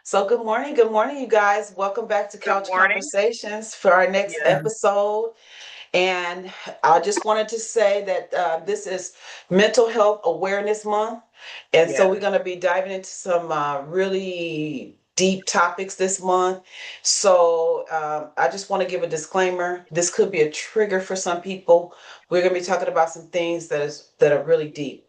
So good morning, you guys. Welcome back to Good Couch morning. Conversations for our next Yeah, episode. And I just wanted to say that this is Mental Health Awareness Month. And so yes. we're going to be diving into some really deep topics this month. So I just want to give a disclaimer. This could be a trigger for some people. We're going to be talking about some things that are really deep.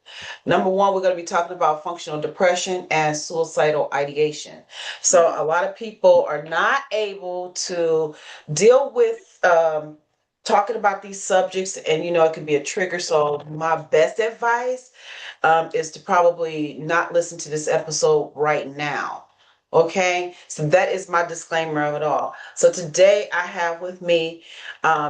Number one, we're going to be talking about functional depression and suicidal ideation. So a lot of people are not able to deal with talking about these subjects, and it can be a trigger. So my best advice is to probably not listen to this episode right now. Okay, so that is my disclaimer of it all. So today I have with me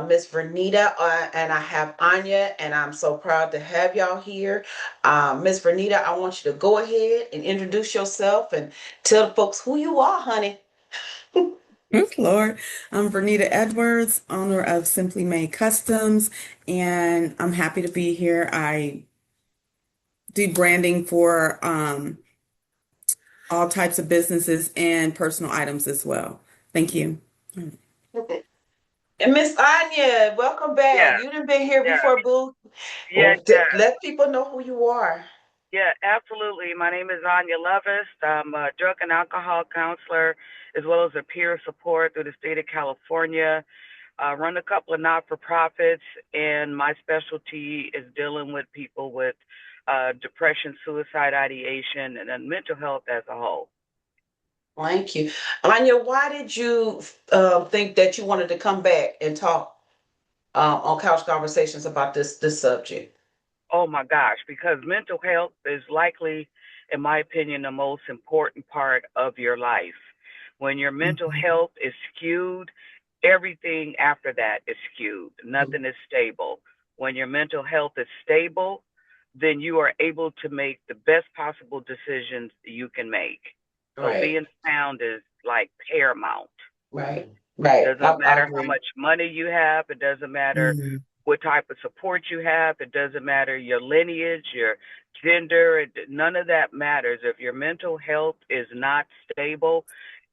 Miss Vernita and I have Anya, and I'm so proud to have y'all here. Miss Vernita, I want you to go ahead and introduce yourself and tell the folks who you are, honey. Lord, I'm Vernita Edwards, owner of Simply Made Customs, and I'm happy to be here. I do branding for all types of businesses and personal items as well. Thank you. And Miss Anya, welcome back. Yeah, You done been here yeah, before, boo. yeah, Well, yeah, let people know who you are. yeah, absolutely. My name is Anya Lovest. I'm a drug and alcohol counselor as well as a peer support through the state of California. I run a couple of not-for-profits, and my specialty is dealing with people with depression, suicide ideation, and then mental health as a whole. Thank you. Anya, why did you think that you wanted to come back and talk on Couch Conversations about this subject? Oh my gosh, because mental health is likely, in my opinion, the most important part of your life. When your mental Mhm. health is skewed, everything after that is skewed. Nothing is stable. When your mental health is stable, then you are able to make the best possible decisions you can make. So Right, being sound is like paramount. right, right. Doesn't I matter how agree. much money you have. It doesn't matter Mhm. what type of support you have. It doesn't matter your lineage, your gender. None of that matters. If your mental health is not stable,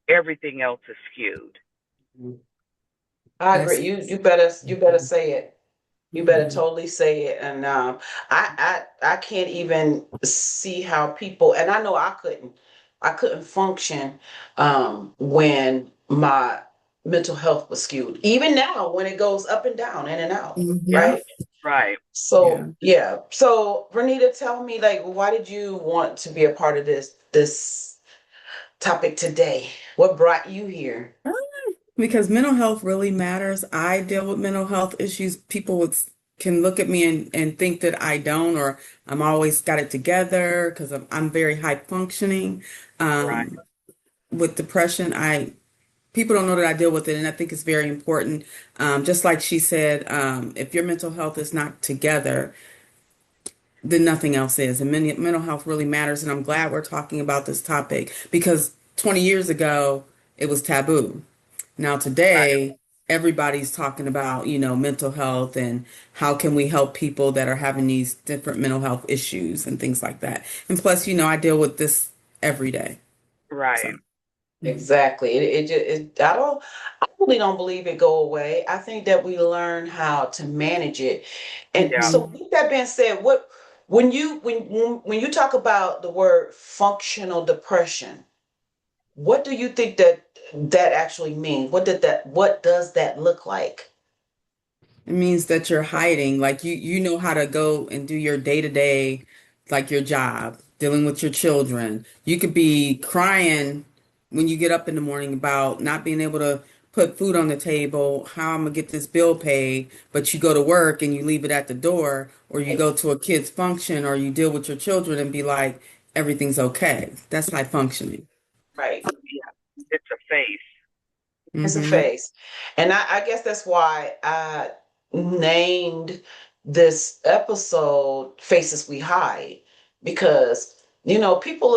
everything else is skewed. I agree. That's You better say it. You better Mhm. totally say it. And I can't even see how people, and I know I couldn't function when my mental health was skewed. Even now, when it goes up and down, in and out, Mhm. Yeah, right? right. So Yeah. yeah. So Vernita, tell me, like, why did you want to be a part of this topic today? What brought you here? Because mental health really matters. I deal with mental health issues. People can look at me and think that I don't, or I'm always got it together because I'm very high functioning. Right. Um, with depression, people don't know that I deal with it, and I think it's very important. Just like she said, if your mental health is not together, then nothing else is. And mental health really matters. And I'm glad we're talking about this topic because 20 years ago, it was taboo. Now, Right. today, everybody's talking about, mental health and how can we help people that are having these different mental health issues and things like that. And plus, I deal with this every day. Right. So, mhm. Exactly. I really don't believe it go away. I think that we learn how to manage it. And Yeah. so Mhm. with that being said, when you talk about the word functional depression, what do you think that actually means? What does that look like? It means that you're hiding, like you know how to go and do your day to day, like your job, dealing with your children. You could be crying when you get up in the morning about not being able to put food on the table, how I'm gonna get this bill paid, but you go to work and you leave it at the door, or you Right. go to a kid's function, or you deal with your children and be like, everything's okay. That's high functioning. Right. Yeah. It's a face. It's a Mm-hmm. phase. And I guess that's why I named this episode Faces We Hide. Because, people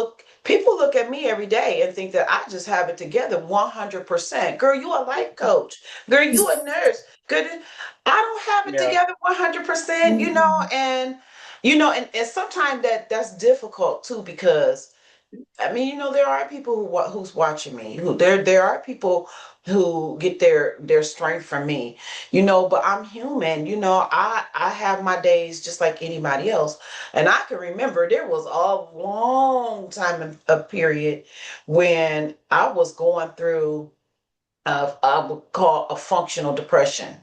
look at me every day and think that I just have it together 100%. Girl, you a life coach. Girl, you a nurse. Good. I don't have it Yeah. together 100%, Mm-hmm. and sometimes that's difficult too because I mean, there are people who's watching me. There are people who get their strength from me. But I'm human. I have my days just like anybody else. And I can remember there was a long time a period when I was going through I would call a functional depression.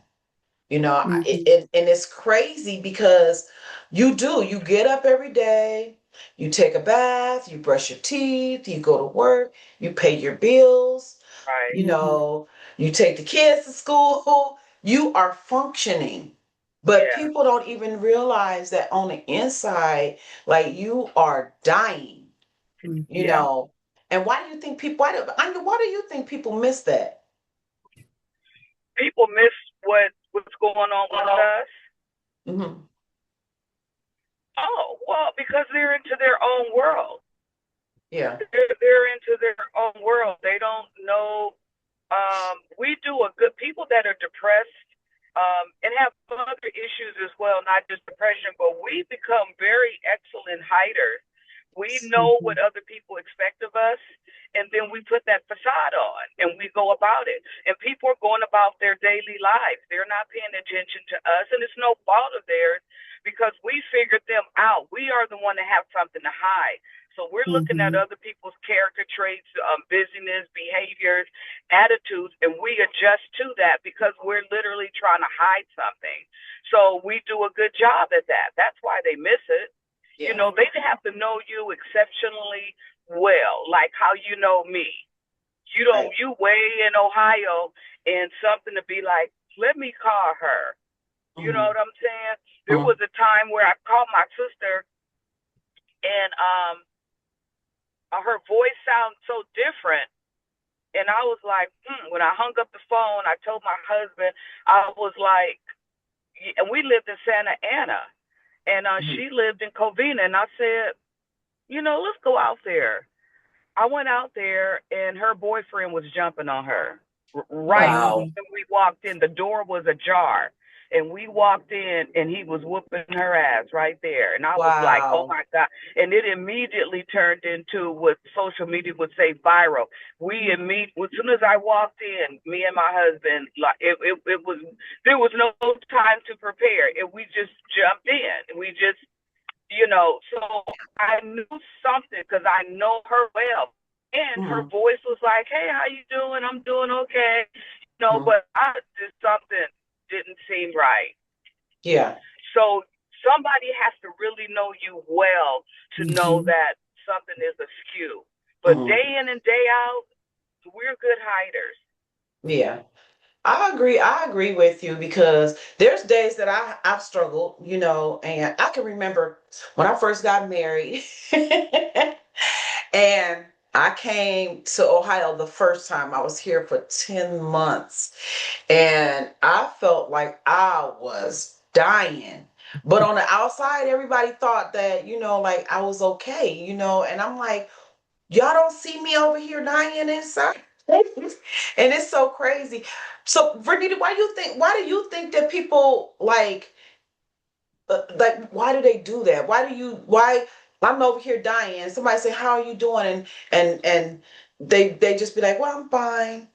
Hmm. And it's crazy because you get up every day, you take a bath, you brush your teeth, you go to work, you pay your bills, Right. you Hmm. know, you take the kids to school, you are functioning. But Yeah. people don't even realize that on the inside, like you are dying, you Yeah. know. And why do you think people, why do you think people miss that? People miss what's going on with us. Hmm. Oh, well, because they're into their own world. Yeah. They're into their own world. They don't know. We do a good people that are depressed and have other issues as well, not just depression, but we become very excellent hiders. We know Hmm. what other people expect of us, and then we put that facade on and we go about it. And people are going about their daily lives. They're not paying attention to us, and it's no fault of theirs because we figured them out. We are the one that have something to hide. So we're looking at Hmm. other people's character traits, busyness, behaviors, attitudes, and we adjust to that because we're literally trying to hide something. So we do a good job at that. That's why they miss it. Yeah. They have to know you exceptionally well, like how you know me. Right. You way in Ohio and something to be like, let me call her. You know Hmm. what I'm saying? There Hmm. was a time where I called my sister and her voice sounds so different. And I was like, when I hung up the phone, I told my husband, I was like, and we lived in Santa Ana, and Hmm. she lived in Covina. And I said, let's go out there. I went out there, and her boyfriend was jumping on her. Right Wow. Wow. when we walked in, the door was ajar. And we walked in, and he was whooping her ass right there. And I was like, oh Wow. my God. And it immediately turned into what social media would say viral. As soon as I walked in, me and my husband, like it was, there was no time to prepare. We just jumped in. We just so I knew something because I know her well. And her Hmm. voice was like, hey, how you doing? I'm doing okay. Hmm. But I just something didn't seem right. Yeah. So somebody has to really know you well to know Hmm. that something is askew. But Hmm. day in and day out, we're good hiders. Yeah. I agree with you because there's days that I've struggled, and I can remember when I first got married and I came to Ohio the first time. I was here for 10 months and I felt like I was dying. But on the outside, everybody thought that, like I was okay, and I'm like, y'all don't see me over here dying inside. And it's so crazy. So, Vernita, why do you think that people why do they do that? Why I'm over here dying. Somebody say, "How are you doing?" And they just be like, "Well, I'm fine."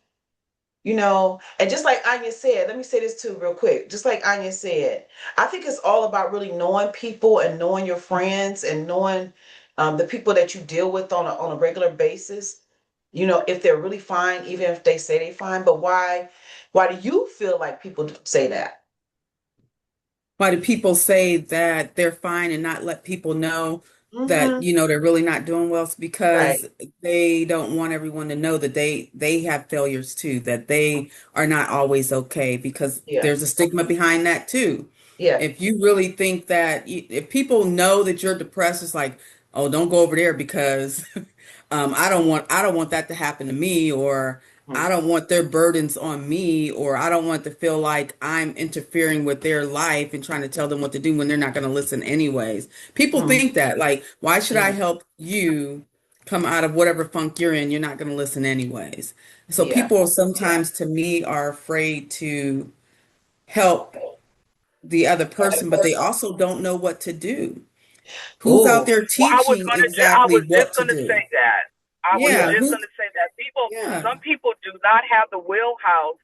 And just like Anya said, let me say this too real quick. Just like Anya said, I think it's all about really knowing people and knowing your friends and knowing the people that you deal with on a regular basis. If they're really fine, even if they say they're fine. But why do you feel like people say that? Why do people say that they're fine and not let people know that, Mm-hmm. they're really not doing well? It's Right. because they don't want everyone to know that they have failures too, that they are not always okay, because Yeah. there's a stigma behind that too. Yeah. If you really think that, if people know that you're depressed, it's like, oh, don't go over there because I don't want that to happen to me, or I Mhm. don't want their burdens on me, or I don't want to feel like I'm interfering with their life and trying to tell them what to do when they're not going to listen anyways. People Mhm. think that, like, why should I Mhm. help you come out of whatever funk you're in? You're not going to listen anyways. So Yeah. people sometimes to me are afraid to help the other person, but they also don't know what to do. Who's out Ooh, there Well, teaching I exactly was just what to gonna say do? that. I was Yeah, yeah. just who? gonna say that Yeah. some people do not have the wheelhouse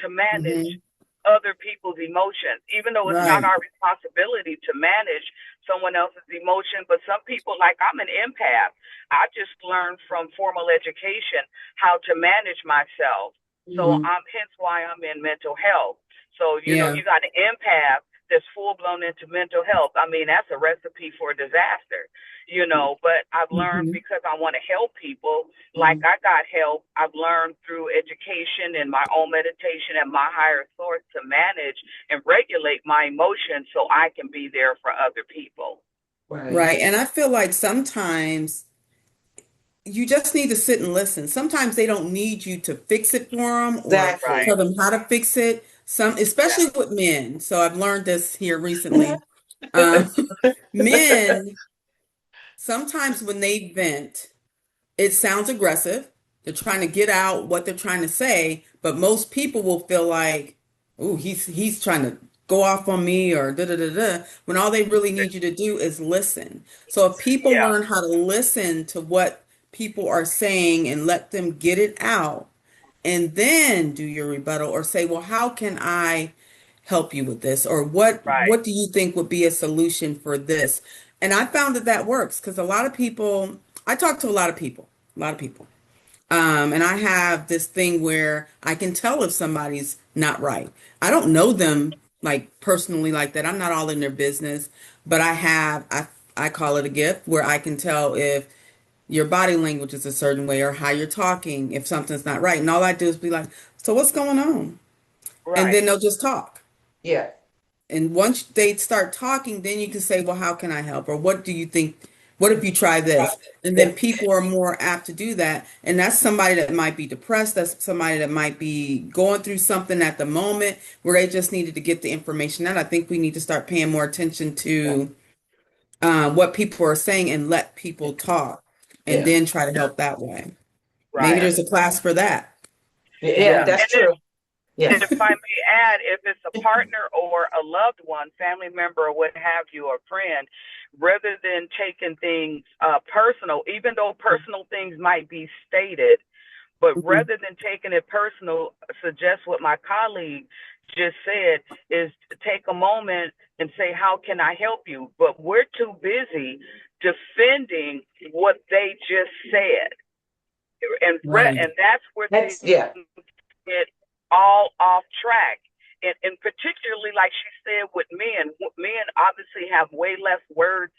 to manage Hmm. other people's emotions, even though it's not Right. our responsibility to manage someone else's emotion. But some people, like I'm an empath, I just learned from formal education how to manage myself. So Hmm. hence why I'm in mental health. So, Yeah. you got an empath that's full blown into mental health. I mean, that's a recipe for disaster, but I've learned Hmm. because I want to help people. Like I got help, I've learned through education and my own meditation and my higher source to manage and regulate my emotions so I can be there for other people. Right. Right. And I feel like sometimes you just need to sit and listen. Sometimes they don't need you to fix it for them or Exactly. tell Right. them how to fix it. Some, Yeah. especially with men. So I've learned this here recently. Um, men, sometimes when they vent, it sounds aggressive. They're trying to get out what they're trying to say, but most people will feel like, "Ooh, he's trying to go off on me," or da da da da. When all they really need you to do is listen. So if people Yeah. learn how to listen to what people are saying and let them get it out, and then do your rebuttal or say, "Well, how can I help you with this?" or Right. what do you think would be a solution for this? And I found that that works because a lot of people, I talk to a lot of people. And I have this thing where I can tell if somebody's not right. I don't know them like personally like that. I'm not all in their business, but I call it a gift where I can tell if your body language is a certain way or how you're talking if something's not right. And all I do is be like, "So what's going on?" And Right. then they'll just talk. Yeah. And once they start talking, then you can say, "Well, how can I help?" Or what do you think? What if you try this? And then Yeah. people are more apt to do that. And that's somebody that might be depressed. That's somebody that might be going through something at the moment where they just needed to get the information out. I think we need to start paying more attention to what people are saying and let people talk and Yeah. then try to help that way. Maybe Right. there's a class for that. Yeah. Yeah. That's true. Yeah. If I may add, if it's a partner or a loved one, family member, or what have you, or friend, rather than taking things personal, even though personal things might be stated, but Mhm. rather than taking it personal, suggest what my colleague just said is to take a moment and say, "How can I help you?" But we're too busy defending what they just said, Right. and that's where That's things yeah. get all off track. And particularly, like she said, with men obviously have way less words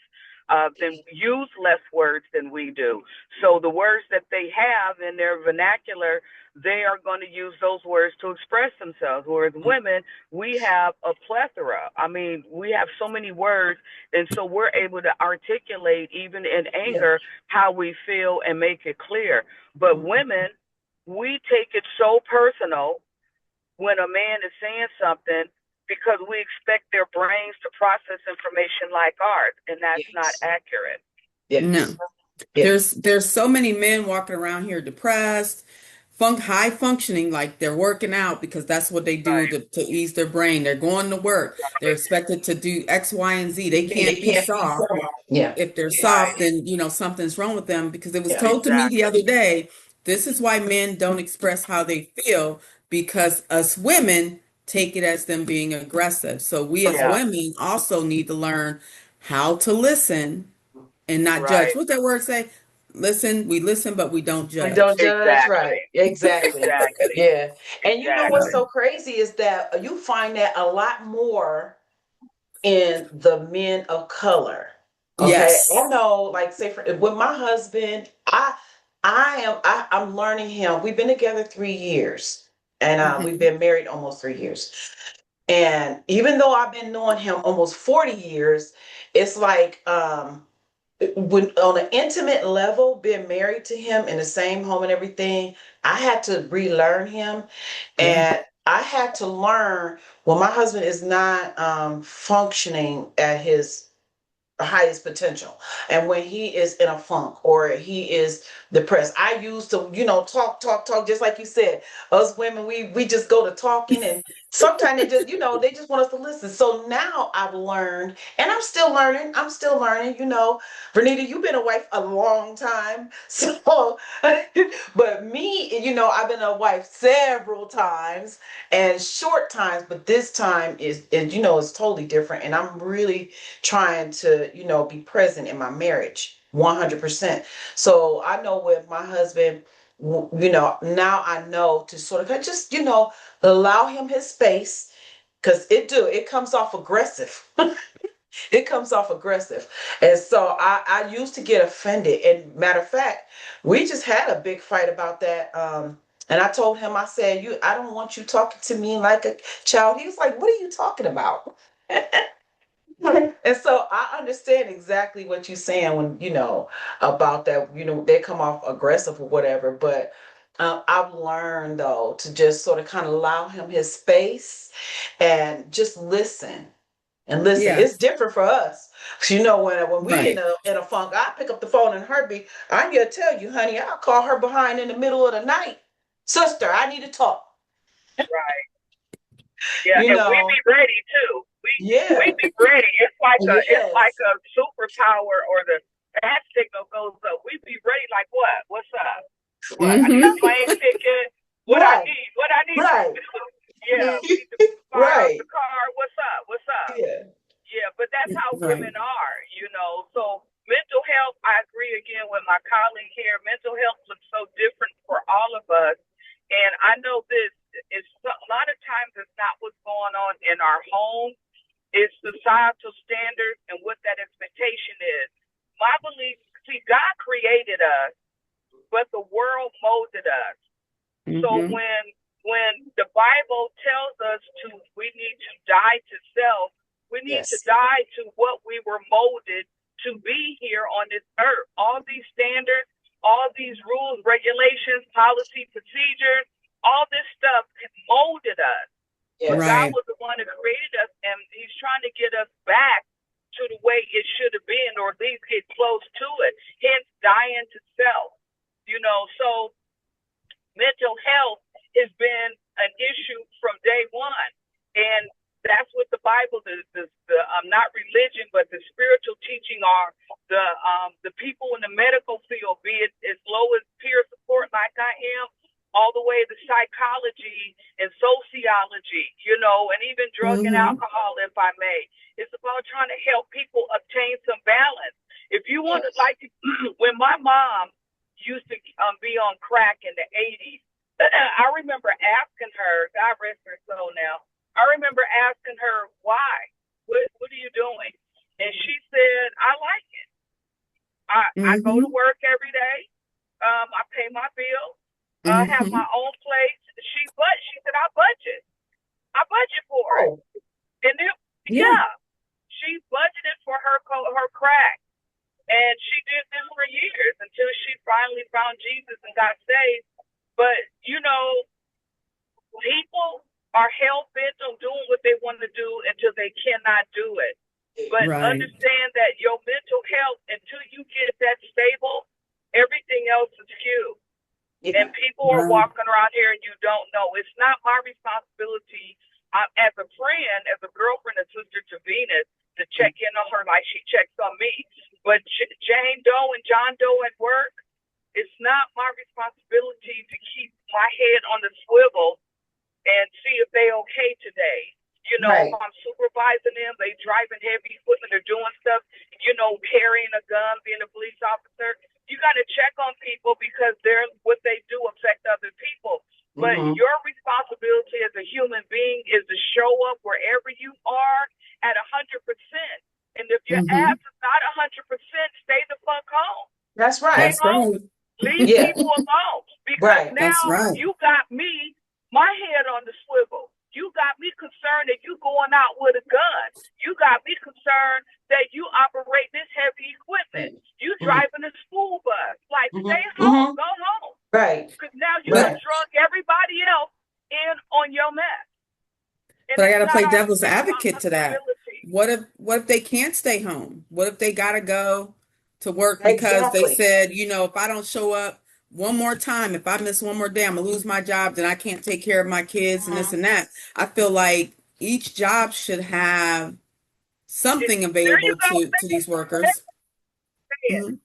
than use less words than we do. So the words that they have in their vernacular, they are going to use those words to express themselves. Whereas women, we have a plethora. I mean, we have so many words, and so we're able to articulate even in Yeah. anger how we feel and make it clear. But women, we take it so personal when a man is saying something because we expect their brains to process information like ours, and that's not Yes. accurate. No. Yes. Yeah. There's so many men walking around here depressed, high functioning, like they're working out because that's what they do Right, to ease their brain. They're going to work. They're right, expected to do X, Y, and Z. They It can't be can't be soft. so. Yeah. If they're right. soft, then something's wrong with them because it was Yeah. told to me the Exactly. other day, this is why men don't express how they feel because us women take it as them being aggressive. So we as Yeah, women also need to learn how to listen and not judge. right. What that word say? Listen, we listen, but we don't We don't judge. judge, right? Exactly. Exactly. Exactly. Yeah. And you know what's Exactly. so crazy is that you find that a lot more in the men of color. Okay. Yes. I know, like say for with my husband, I'm learning him. We've been together 3 years and we've Hmm. been married almost 3 years. And even though I've been knowing him almost 40 years, it's like when on an intimate level, being married to him in the same home and everything, I had to relearn him. Yeah. And I had to learn when my husband is not functioning at his highest potential and when he is in a funk or he is depressed. I used to talk just like you said. Us women, we just go to talking and Sometimes they just, they just want us to listen. So now I've learned, and I'm still learning. I'm still learning. Vernita, you've been a wife a long time. So, but me, I've been a wife several times and short times, but this time is totally different. And I'm really trying to, be present in my marriage 100%. So I know with my husband, now I know to sort of just, allow him his space because it comes off aggressive. It comes off aggressive. And so I used to get offended. And matter of fact, we just had a big fight about that. And I told him, I said, I don't want you talking to me like a child. He was like, what are you talking about? And so I understand exactly what you're saying when, about that, they come off aggressive or whatever. But I've learned, though, to just sort of kind of allow him his space and just listen and listen. Yeah, It's different for us. When we in right. a funk, I pick up the phone and heartbeat. I'm going to tell you, honey, I'll call her behind in the middle of the night. Sister, I need to talk. Right. Yeah, You and we know, be ready too. We yeah. be ready. It's like Yes. a superpower, or the bat signal goes up. We be ready. Like what? What's up? What? I need a Mm-hmm. plane ticket. What I Right. need? What I need you to Right. do? Yeah, we need to fire up Right. the car. What's up? What's up? Yeah. Yeah, but that's how Right. women are, So mental health, I agree again with my colleague here. Mental health looks so different for all of us. And I know this is a lot of times it's not what's going on in our home. It's societal standards and what that expectation is. My belief, see, God created us, but the world molded us. So Mm-hmm. when the Bible tells us we need to die to self, we need to Yes. die to what we were molded to be here on this earth. All these standards, all these rules, regulations, policy, procedures, all this stuff molded us. But Yes. God Right. was the one that created us, and He's trying to get us back to the way it should have been, or at least get close to it. Hence, dying to self. So mental health has been an issue from day one. And that's what the Bible, not religion, but the spiritual teaching are the people in the medical field, be it as low as peer support like I am, all the way to psychology and sociology, and even drug and Mm-hmm. alcohol, if I may. It's about trying to help people obtain some balance. If you want to, Yes. like, when my mom used to be on crack in the 80s, I remember asking her, God rest her soul now, I remember asking her, why? What are you doing? And she said, I like it. I go to Mm-hmm. work every day. I pay my bills. I have Mm-hmm. my own place. She said, I budget. I budget for it. Oh, And then, Yeah. yeah, she budgeted for her crack. And she did this for years until she finally found Jesus and got saved. But, people are hell bent on doing what they want to do until they cannot do it. But Right. understand that your mental health, until you get that stable, everything else is skewed. And yeah. people are Right. walking around here and you don't know. It's not my responsibility as a friend, as a girlfriend, a sister to Venus, to check in on her like she checks on me. But Jane Doe and John Doe at work, it's not my responsibility to keep my head on the swivel and see if they okay today. If Right. I'm supervising them, they driving heavy equipment, they're doing stuff, carrying a gun, being a police officer. You got to check on people because what they do affect other people. But Mm-hmm. your responsibility as a human being is to show up wherever you are at 100%. And if your Mm-hmm. ass is not 100%, stay the fuck home. That's Stay right. That's home. right. Leave Yeah. people alone. Because Right. That's now right. you got me, my head on the swivel. You got me concerned that you going out with a gun. You got me concerned that you operate this heavy equipment. You Mm-hmm. driving a school bus. Like, stay Mm-hmm. home. Mm-hmm. Go home. Right. Because now you But done Right. drug everybody else in on your mess. And but I that's gotta not play our devil's advocate to that. responsibility. What if they can't stay home? What if they gotta go to work because they Exactly. said, if I don't show up one more time, if I miss one more day, I'm gonna lose my job, then I can't take care of my kids and this and that. I feel like each job should have something There you available go. to these workers. Saying. Hmm.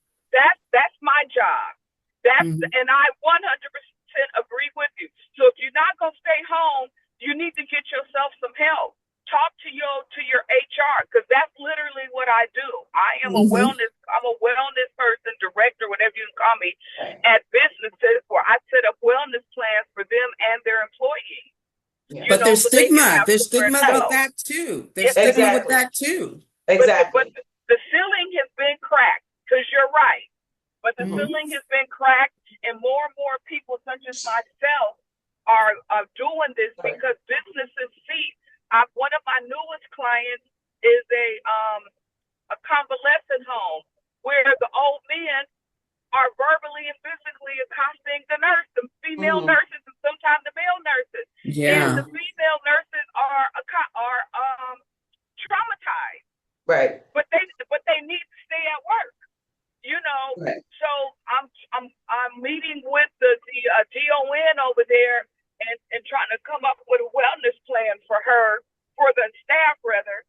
That's my job. Hmm. And I 100% agree with you. So if you're not gonna stay home, you need to get yourself some help. Talk to your HR, because that's literally what I do. Hmm. I'm a wellness person, director, whatever you call me, Right. at businesses where I set up wellness plans for them and their employees. Yeah. You But know, there's so they can stigma. have There's somewhere to stigma go. with that too. There's It, stigma with Exactly. that too. but Exactly. the ceiling has been cracked, because you're right. But the Hmm. ceiling has been cracked, and more people, such as myself, are doing this Right. because businesses see. One of my newest clients is a convalescent home where the old men are verbally and physically accosting the female Hmm. nurses, and sometimes the male nurses. And Yeah. the female nurses are traumatized, Right. but they need to stay at work. You know, Right. so I'm meeting with the DON over there, and trying to come up with a wellness plan for her, for the staff rather.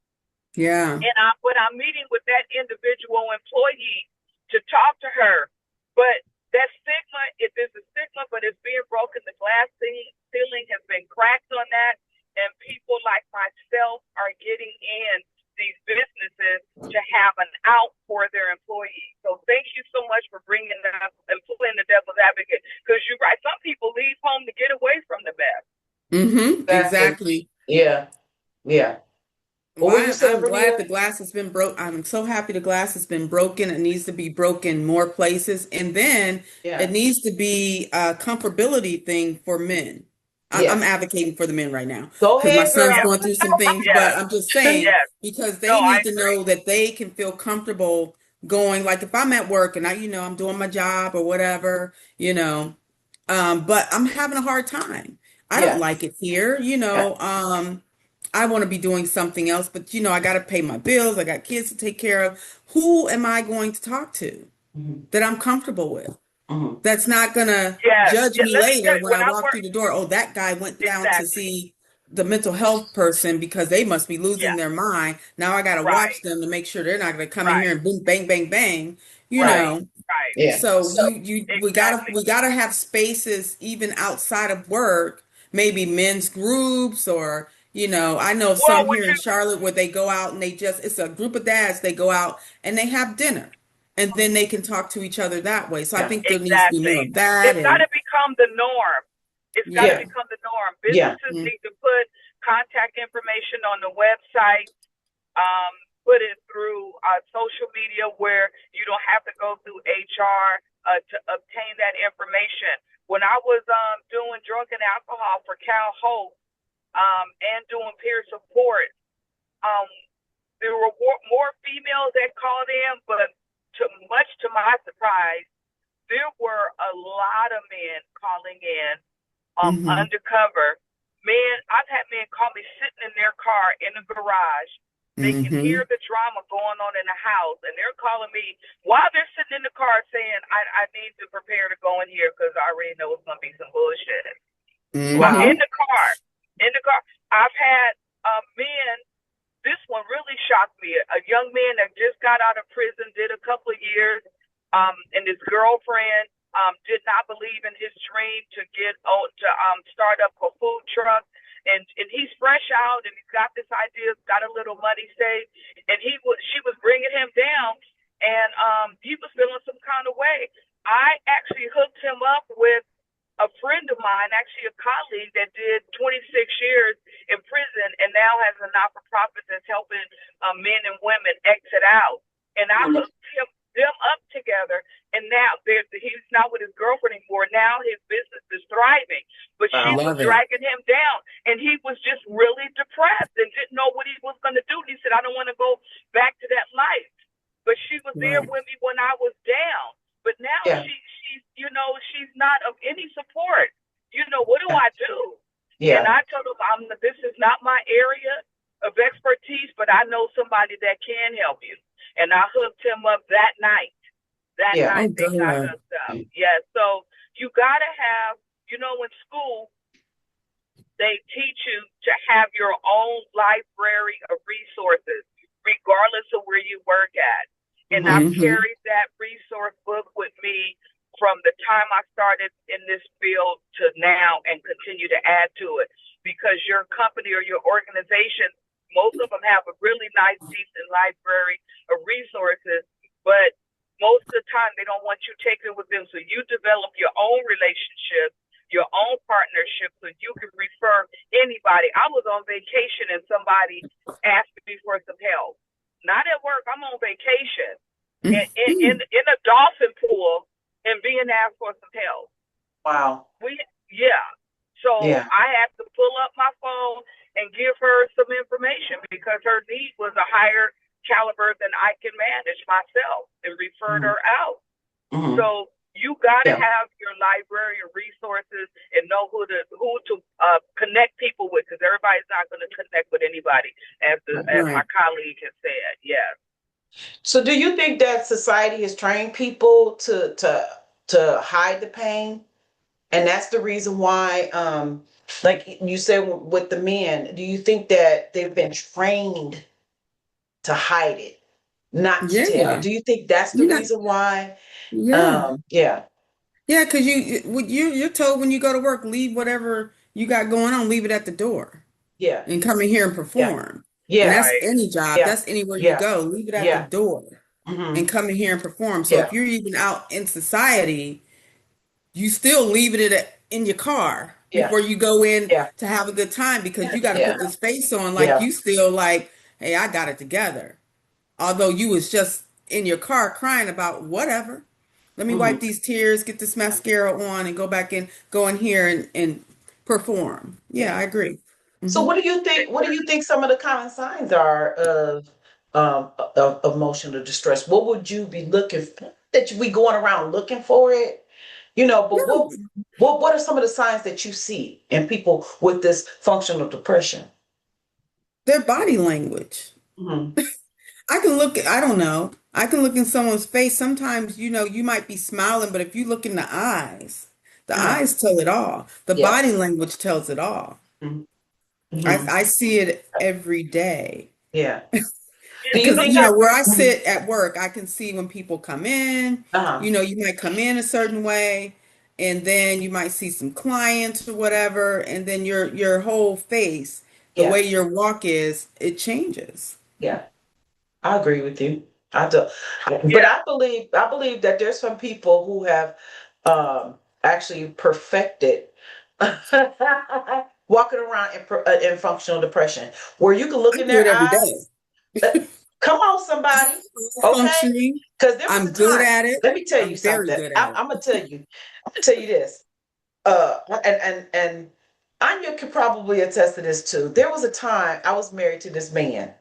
Yeah. But I'm meeting with that individual employee to talk to her. But that stigma, there's a stigma, but it's being broken. The glass ceiling has been cracked on that, and people like myself are getting in these businesses to have an out for their employees. So thank you so much for bringing up and pulling the devil's advocate, because you're right. Some people leave home to get away from the best. Hmm. Exactly. Exactly. Yeah. Yeah. What Well, were you saying, I'm glad the Vernita? glass has been broke. I'm so happy the glass has been broken. It needs to be broken more places. And then it Yeah. needs to be a comfortability thing for men. I'm Yes. advocating for the men right now Go because my ahead, son's Yes, girl. going through some things, but yes, I'm just saying yes. because No, they I need to agree. know that they can feel comfortable going, like if I'm at work and I'm doing my job or whatever, but I'm having a hard time. I don't Yeah. like it here, Yeah. I want to be doing something else, but I got to pay my bills. I got kids to take care of. Who am I going to talk to Hmm. that I'm comfortable with? Hmm. That's not going to Yes, judge yeah. me Let me tell later you, when when I I walk through work, the door. Oh, that guy went down to exactly. see the mental health person because they must be losing Yeah, their mind. Now I got to watch right, them to make sure they're not going to come in here right, and boom, bang, bang, bang, you right, know. right. Yeah. So we gotta Exactly. we gotta have spaces even outside of work, maybe men's groups or I know Well, some what here in you Charlotte where they go out and it's a group of dads, they go out and they have dinner and then they can talk to each other that way. So I Yeah. think there needs to be more exactly? of that It's got and to become the norm. It's got to yeah. Yeah. become the norm. Yeah. Businesses Mm, need to put contact information on the website, um, put it through social media where you don't have to go through HR to obtain that information. When I was doing drug and alcohol for Cal Hope, and doing peer support, um, there were more females that called in, but much to my surprise, there were a lot of men calling in, mm-hmm, undercover. Men, I've had men call me sitting in their car in the garage. They can mm-hmm. hear the drama going on in the house, and they're calling me while they're sitting in the car saying, I need to prepare to go in here because I already know it's going to be some bullshit. Mm-hmm. In Wow. the car. In the car. I've had men, this one really shocked me. A young man that just got out of prison, did a couple of years, and his girlfriend did not believe in his dream to start up a food truck. And he's fresh out, and he's got this idea, got a little money saved, and she was bringing him down, and he was feeling some kind of way. I actually hooked him up with a friend of mine, actually a colleague that did 26 years in prison and now has a not-for-profit that's helping men and women exit out. And I Mhm. hooked them up together, and now he's not with his girlfriend anymore. Now his business is thriving, but she Wow. was Love it. dragging him down, and he was just really depressed and didn't know what he was going to do. He said, "I don't want to go back to that life," but she was there Right. with me when I was down. But now Yeah. she's not of any support. What do Yeah. I do? And Yeah. I told him, this is not my area of expertise, but I know somebody that can help you. And I hooked him up that night. That Yeah. Oh, night they got good. hooked up. Yeah. So you got to have, in school, they teach you to have your own library of resources, regardless of where you work at. And I've carried that resource book with me from the time I started in this field to now, and continue to add to it, because your company or your organization, most of them have a really nice, decent library of resources, but most of the time they don't want you taking it with them. So you develop your own relationship, your own partnership, so you can refer anybody. I was on vacation and somebody asked me for some help. Not at work, I'm on vacation in a dolphin pool and being asked for some help. Wow. So I had to pull up my phone and give her some information, because her need was a higher caliber than I can manage myself, and referred her out. So you got to have your library of resources and know who to connect people with, because everybody's not going to connect with anybody, as my colleague has said. Yes. So do you think that society has trained people to hide the pain? And that's the reason why, like you said with the men, do you think that they've been trained to hide it, not to tell? Do you think that's the reason why? Yeah. Yeah, because you're told when you go to work, leave whatever you got going on, leave it at the door, Yeah. and come in here and Yeah. perform. And Yeah. that's any job, Yeah. that's anywhere you Yeah. go, leave it at the Yeah. door Mm-hmm. and come in here and perform. So Yeah. if you're even out in society, you still leave it in your car Yeah. before you go in Yeah. to have a good time, because you got to Yeah. put this face on like Yeah. you still like, hey, I got it together. Although you was just in your car crying about whatever. Let me Mm-hmm. wipe these tears, get this mascara on, and go in here and perform. Yeah, Yeah. I agree. So Hmm. what do you think? What do you think some of the common signs are of emotional distress? What would you be looking for? That you be going around looking for it, but No, what are some of the signs that you see in people with this functional depression? their body language. Mm-hmm. I don't know. I can look in someone's face. Sometimes, you might be smiling, but if you look in the Uh-huh. eyes tell it all. The Yeah. body language tells it all. Mm-hmm. I see it every day. Yeah. Do you Because, think? where I sit at work, I can see when people come in. Uh-huh. You might come in a certain way, and then you might see some clients or whatever, and then your whole face, the Yeah. way your walk is, it changes. Yeah. I agree with you. I do, but Yeah. I believe that there's some people who have actually perfected walking around in functional depression, where you can look I in do their it every eyes. day. Come on, somebody, okay? Functioning. Because there was I'm a good time. at it. Let me tell you I'm very something. good at I'm, it. I'm gonna tell you. I'm gonna tell you this. And Anya could probably attest to this too. There was a time I was married to this man.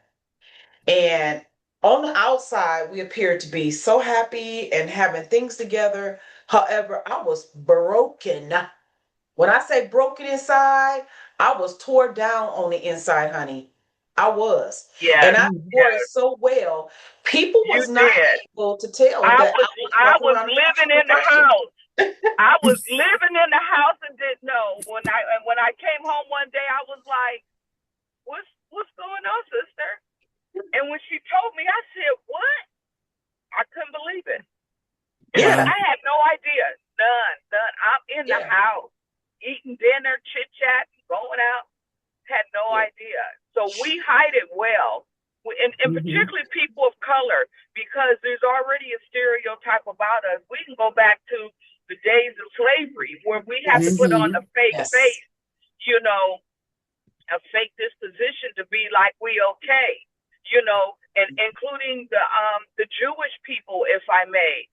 And on the outside, we appeared to be so happy and having things together. However, I was broken. When I say broken inside, I was tore down on the inside, honey. I was. And Yes. I wore it Yes. so well. People You was not did. able to tell I that I was was I walking was around in living functional in the depression. house. I was living in the house and didn't know. When I came home one day, I was like, "What's going on, sister?" And when she told me, I said, "What?" I couldn't believe it. Yeah, Wow. I had no idea. None. I'm in the yeah, house, eating dinner, chit chat, going out. Had no yeah, idea. So we hide it well, and Hmm. particularly people of color, because there's already a stereotype about us. We can go back to the days of slavery, where we had to yes, put on Hmm. a fake yes, face, you know, a fake disposition to be like we okay, and including the Jewish people, if I may.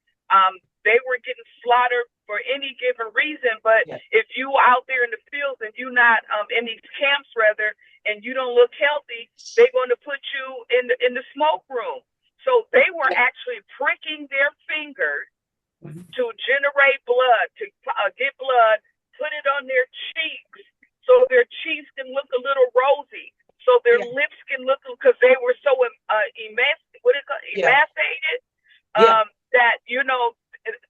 They were getting slaughtered for any given reason, but yeah, if you out there in the fields and you not in these camps rather, and you don't look healthy, they're going to put you in the smoke room. So they were yeah, actually pricking their fingers to generate blood, to get blood, put it on their cheeks, so their cheeks can look a little rosy, so their yeah, lips can look, because they were so yeah, emaciated, yeah, that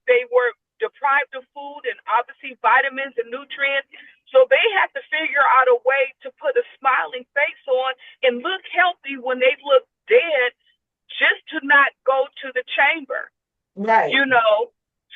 they were deprived of food and obviously vitamins and nutrients. So they have to figure out a way to put a smiling face on and look healthy when they look dead, just to not go to the chamber, Right. you know.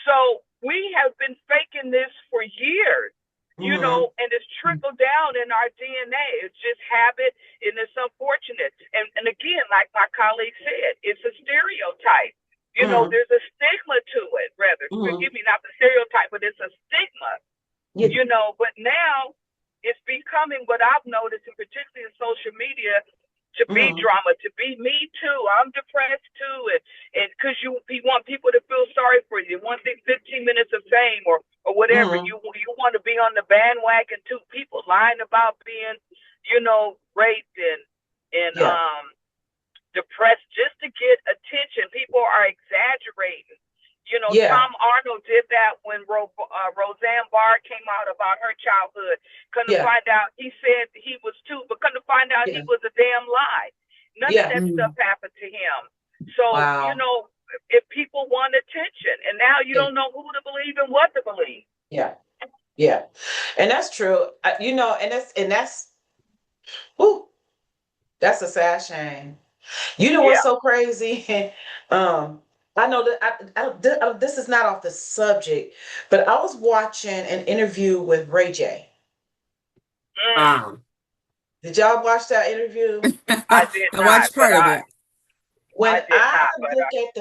So we have been faking this for years, you Mm-hmm. know, and it's trickled down in our DNA. It's just habit, and it's unfortunate. And again, like my colleague said, it's a stereotype. You know, Mm-hmm. there's a stigma to it, rather. Mm-hmm. Forgive me, not the stereotype, but it's a stigma, Yeah. you know. But now it's becoming what I've noticed, and particularly in social media, to be Mm-hmm. drama, to be me too. I'm depressed too, and because you want people to feel sorry for you, you want the 15 minutes of fame or whatever. Mm-hmm. You want to be on the bandwagon too. People lying about being, you know, raped and Yeah. depressed just to get attention. People are exaggerating. You know, Yeah. Tom Arnold did that when Roseanne Barr came out about her childhood. Couldn't Yeah. find out he said he was too, but couldn't find out he Yeah. was a damn lie. None of Yeah. that stuff Mm. happened to him. So, you Wow. know, if people want attention, and now you Yeah. don't know who to believe and what to believe. Yeah. Yeah. And that's true. And that's whew, that's a sad shame. You know what's Yeah. so crazy? um, I know that this is not off the subject, but I was watching an interview with Ray J. Mm, Ah. Did y'all watch that interview? I did I not, watched but part of it. I When did I not, but look at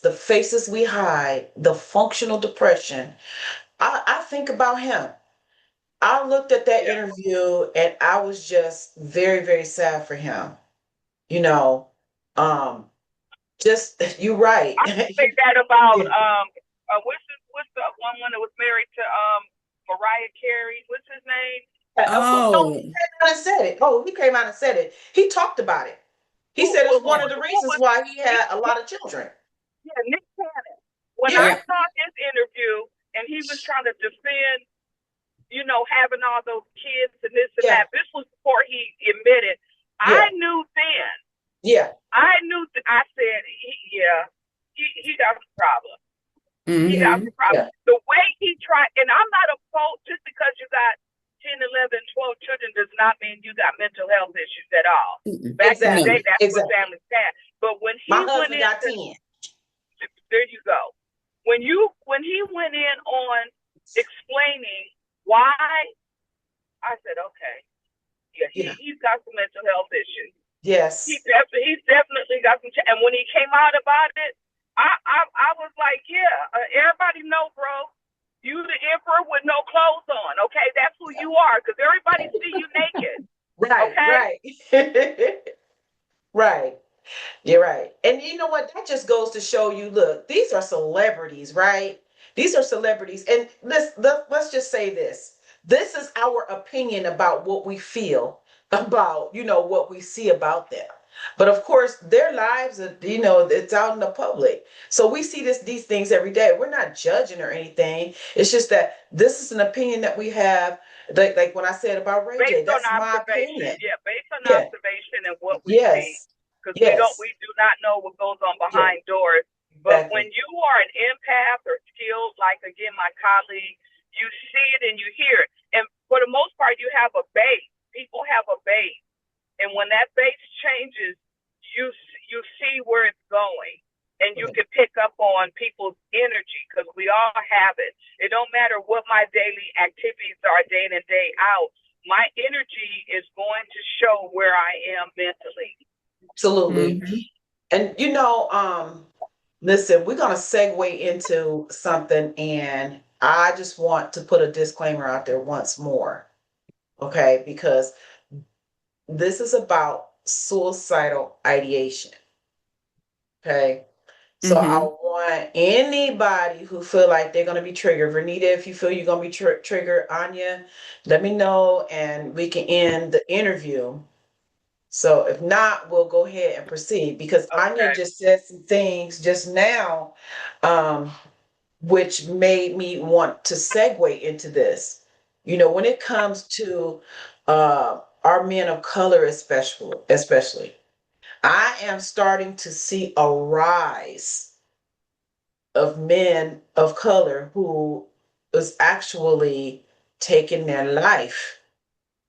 the faces we hide, the functional depression, I think about him. I looked at that yeah. interview and I was just very, very sad for him. You know, um, just you're right. I say that about Yeah. what's the one that was married to Mariah Carey? What's his name? Of course, no, Oh, he came out and said it. Oh, he came out and said it. He talked about it. He Who said who it's who one of the who reasons was why he Nick? had a lot of children. Yeah, Nick Cannon. When I Yeah, yeah. saw his interview and he was trying to defend, you know, having all those kids and this and yeah, that. This was before he admitted. I yeah, knew then. yeah, I knew. I said, yeah, he got some problems. He got Mm-hmm. some problems. yeah. The way he tried, and I'm not a fault just because you got 10, 11, 12 children does not mean you got mental health issues at all. Mm-mm. Back in the day, No. Exactly, that's what exactly. families had. But when My he went husband got into, 10. there you go. When he went in on explaining why, I said, okay, yeah, Yeah, he's got some mental health issues. yes. He's definitely got some. And when he came out about it, I was like, yeah, everybody know, bro. You the emperor with no clothes on. Okay, that's who you are. Because everybody see you naked. Right, Okay. right. Right. You're right. And you know what? That just goes to show you, look, these are celebrities, right? These are celebrities. And let's just say this. This is our opinion about what we feel about, what we see about them. But of course, their lives are, it's out in the public. So we see these things every day. We're not judging or anything. It's just that this is an opinion that we have. Like when I said about Ray J, Based on that's my observation. opinion. Yeah, based on Yeah. observation and what we see. Yes. Because Yes. we do not know what goes on Yeah. behind doors. But when Exactly. you are an empath or skilled, like again my colleague, you see it and you hear it. And for the most part, you have a base. People have a base, and when that base changes, you you see where it's going, and you Right. can pick up on people's energy because we all have it. It don't matter what my daily activities are day in and day out. My energy is going to show where I am mentally. Absolutely. Mm-hmm. And listen, we're gonna segue into something, and I just want to put a disclaimer out there once more, okay? Because this is about suicidal ideation, okay? So I Mm-hmm. want anybody who feel like they're gonna be triggered. Vernita, if you feel you're gonna be triggered, Anya, let me know, and we can end the interview. So if not, we'll go ahead and proceed because Anya Okay. just said some things just now, um, which made me want to segue into this. When it comes to our men of color, especially, I am starting to see a rise of men of color who is actually taking their life.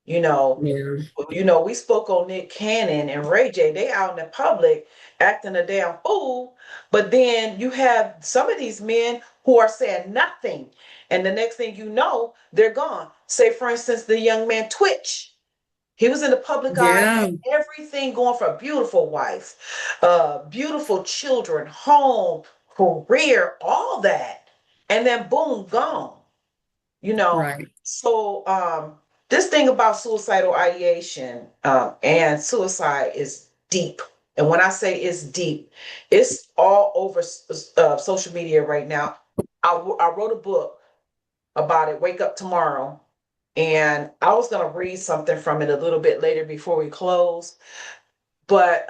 You know, Yeah. we spoke on Nick Cannon and Ray J. They out in the public acting a damn fool, but then you have some of these men who are saying nothing, and the next thing you know, they're gone. Say, for instance, the young man Twitch. He was in the public eye, Yeah. had everything going for a beautiful wife, beautiful children, home, career, all that, and then boom, gone. You know, Right. so this thing about suicidal ideation and suicide is deep. And when I say it's deep, it's all over social media right now. I wrote a book about it, Wake Up Tomorrow. And I was going to read something from it a little bit later before we close. But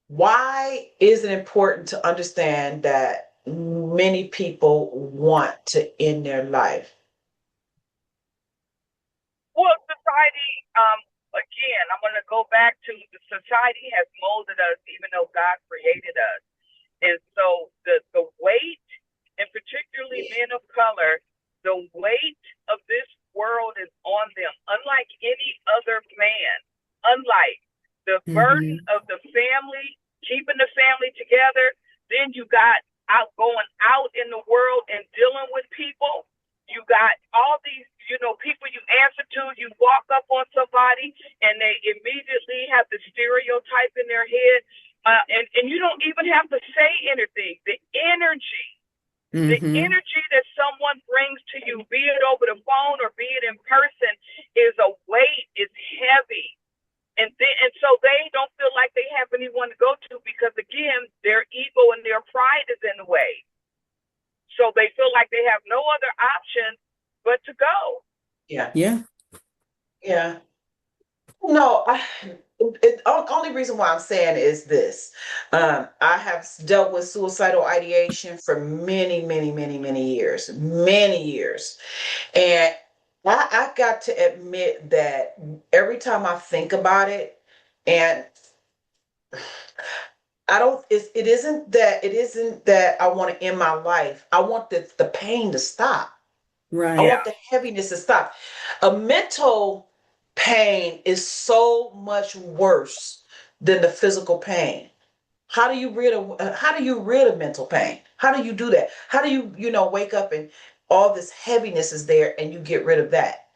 why is it important to understand that many people want to end their life? Well, society, again, I'm going to go back to the society has molded us, even though God created us. And so the weight, and particularly men of color, the weight of this world is on them, unlike any other man, unlike the burden Mm-hmm. of the family, keeping the family together. Then you got out going out in the world and dealing with people. You got all these, people you answer to. You walk up on somebody and they immediately have the stereotype in their head. And you don't even have to say anything. The Mm-hmm. energy that someone brings to you, be it over the phone or be it in person, is a weight, is heavy. And so they don't feel like they have anyone to go to because, again, their ego and their pride is in the way. So they feel like they have no other option but to go. Yeah. Yeah. Yeah. No, only reason why I'm saying is this. I have dealt with suicidal ideation for many, many, many, many years, many years. And I got to admit that every time I think about it, and I don't, it isn't that I want to end my life. I want the pain to stop. I Right. want Yeah. the heaviness to stop. A mental pain is so much worse than the physical pain. How do you rid of mental pain? How do you do that? How do you wake up and all this heaviness is there and you get rid of that?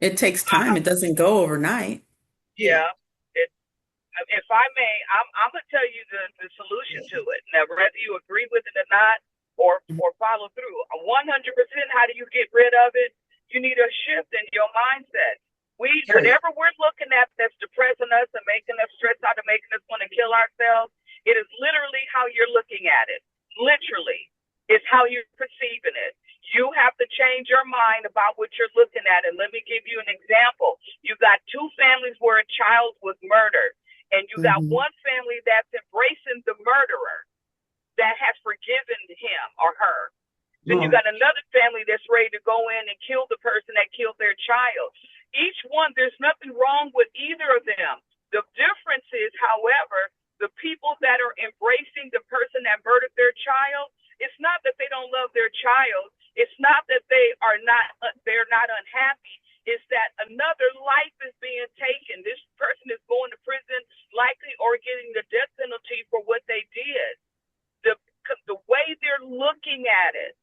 It takes time. It doesn't go overnight. Yeah. Yeah. It, if I may, I'm going to tell you the solution to it. Now, whether you agree with it or not, or follow through, 100%. How do you get rid of it? You need a shift in your mindset. Period. Whatever we're looking at that's depressing us and making us stress out and making us want to kill ourselves, it is literally how you're looking at it. Literally, it's how you're perceiving it. You have to change your mind about what you're looking at. And let me give you an example. You got two families where a child was murdered, and you got Mm-hmm. one family that's embracing the murderer that has forgiven him or her. Then you Mhm. got another family that's ready to go in and kill the person that killed their child. Each one, there's nothing wrong with either of them. The difference is, however, the people that are embracing the person that murdered their child, it's not that they don't love their child. It's not that they're not unhappy. It's that another life is being taken. This person is going to prison likely or getting the death penalty for what they did. The, the way they're looking at it,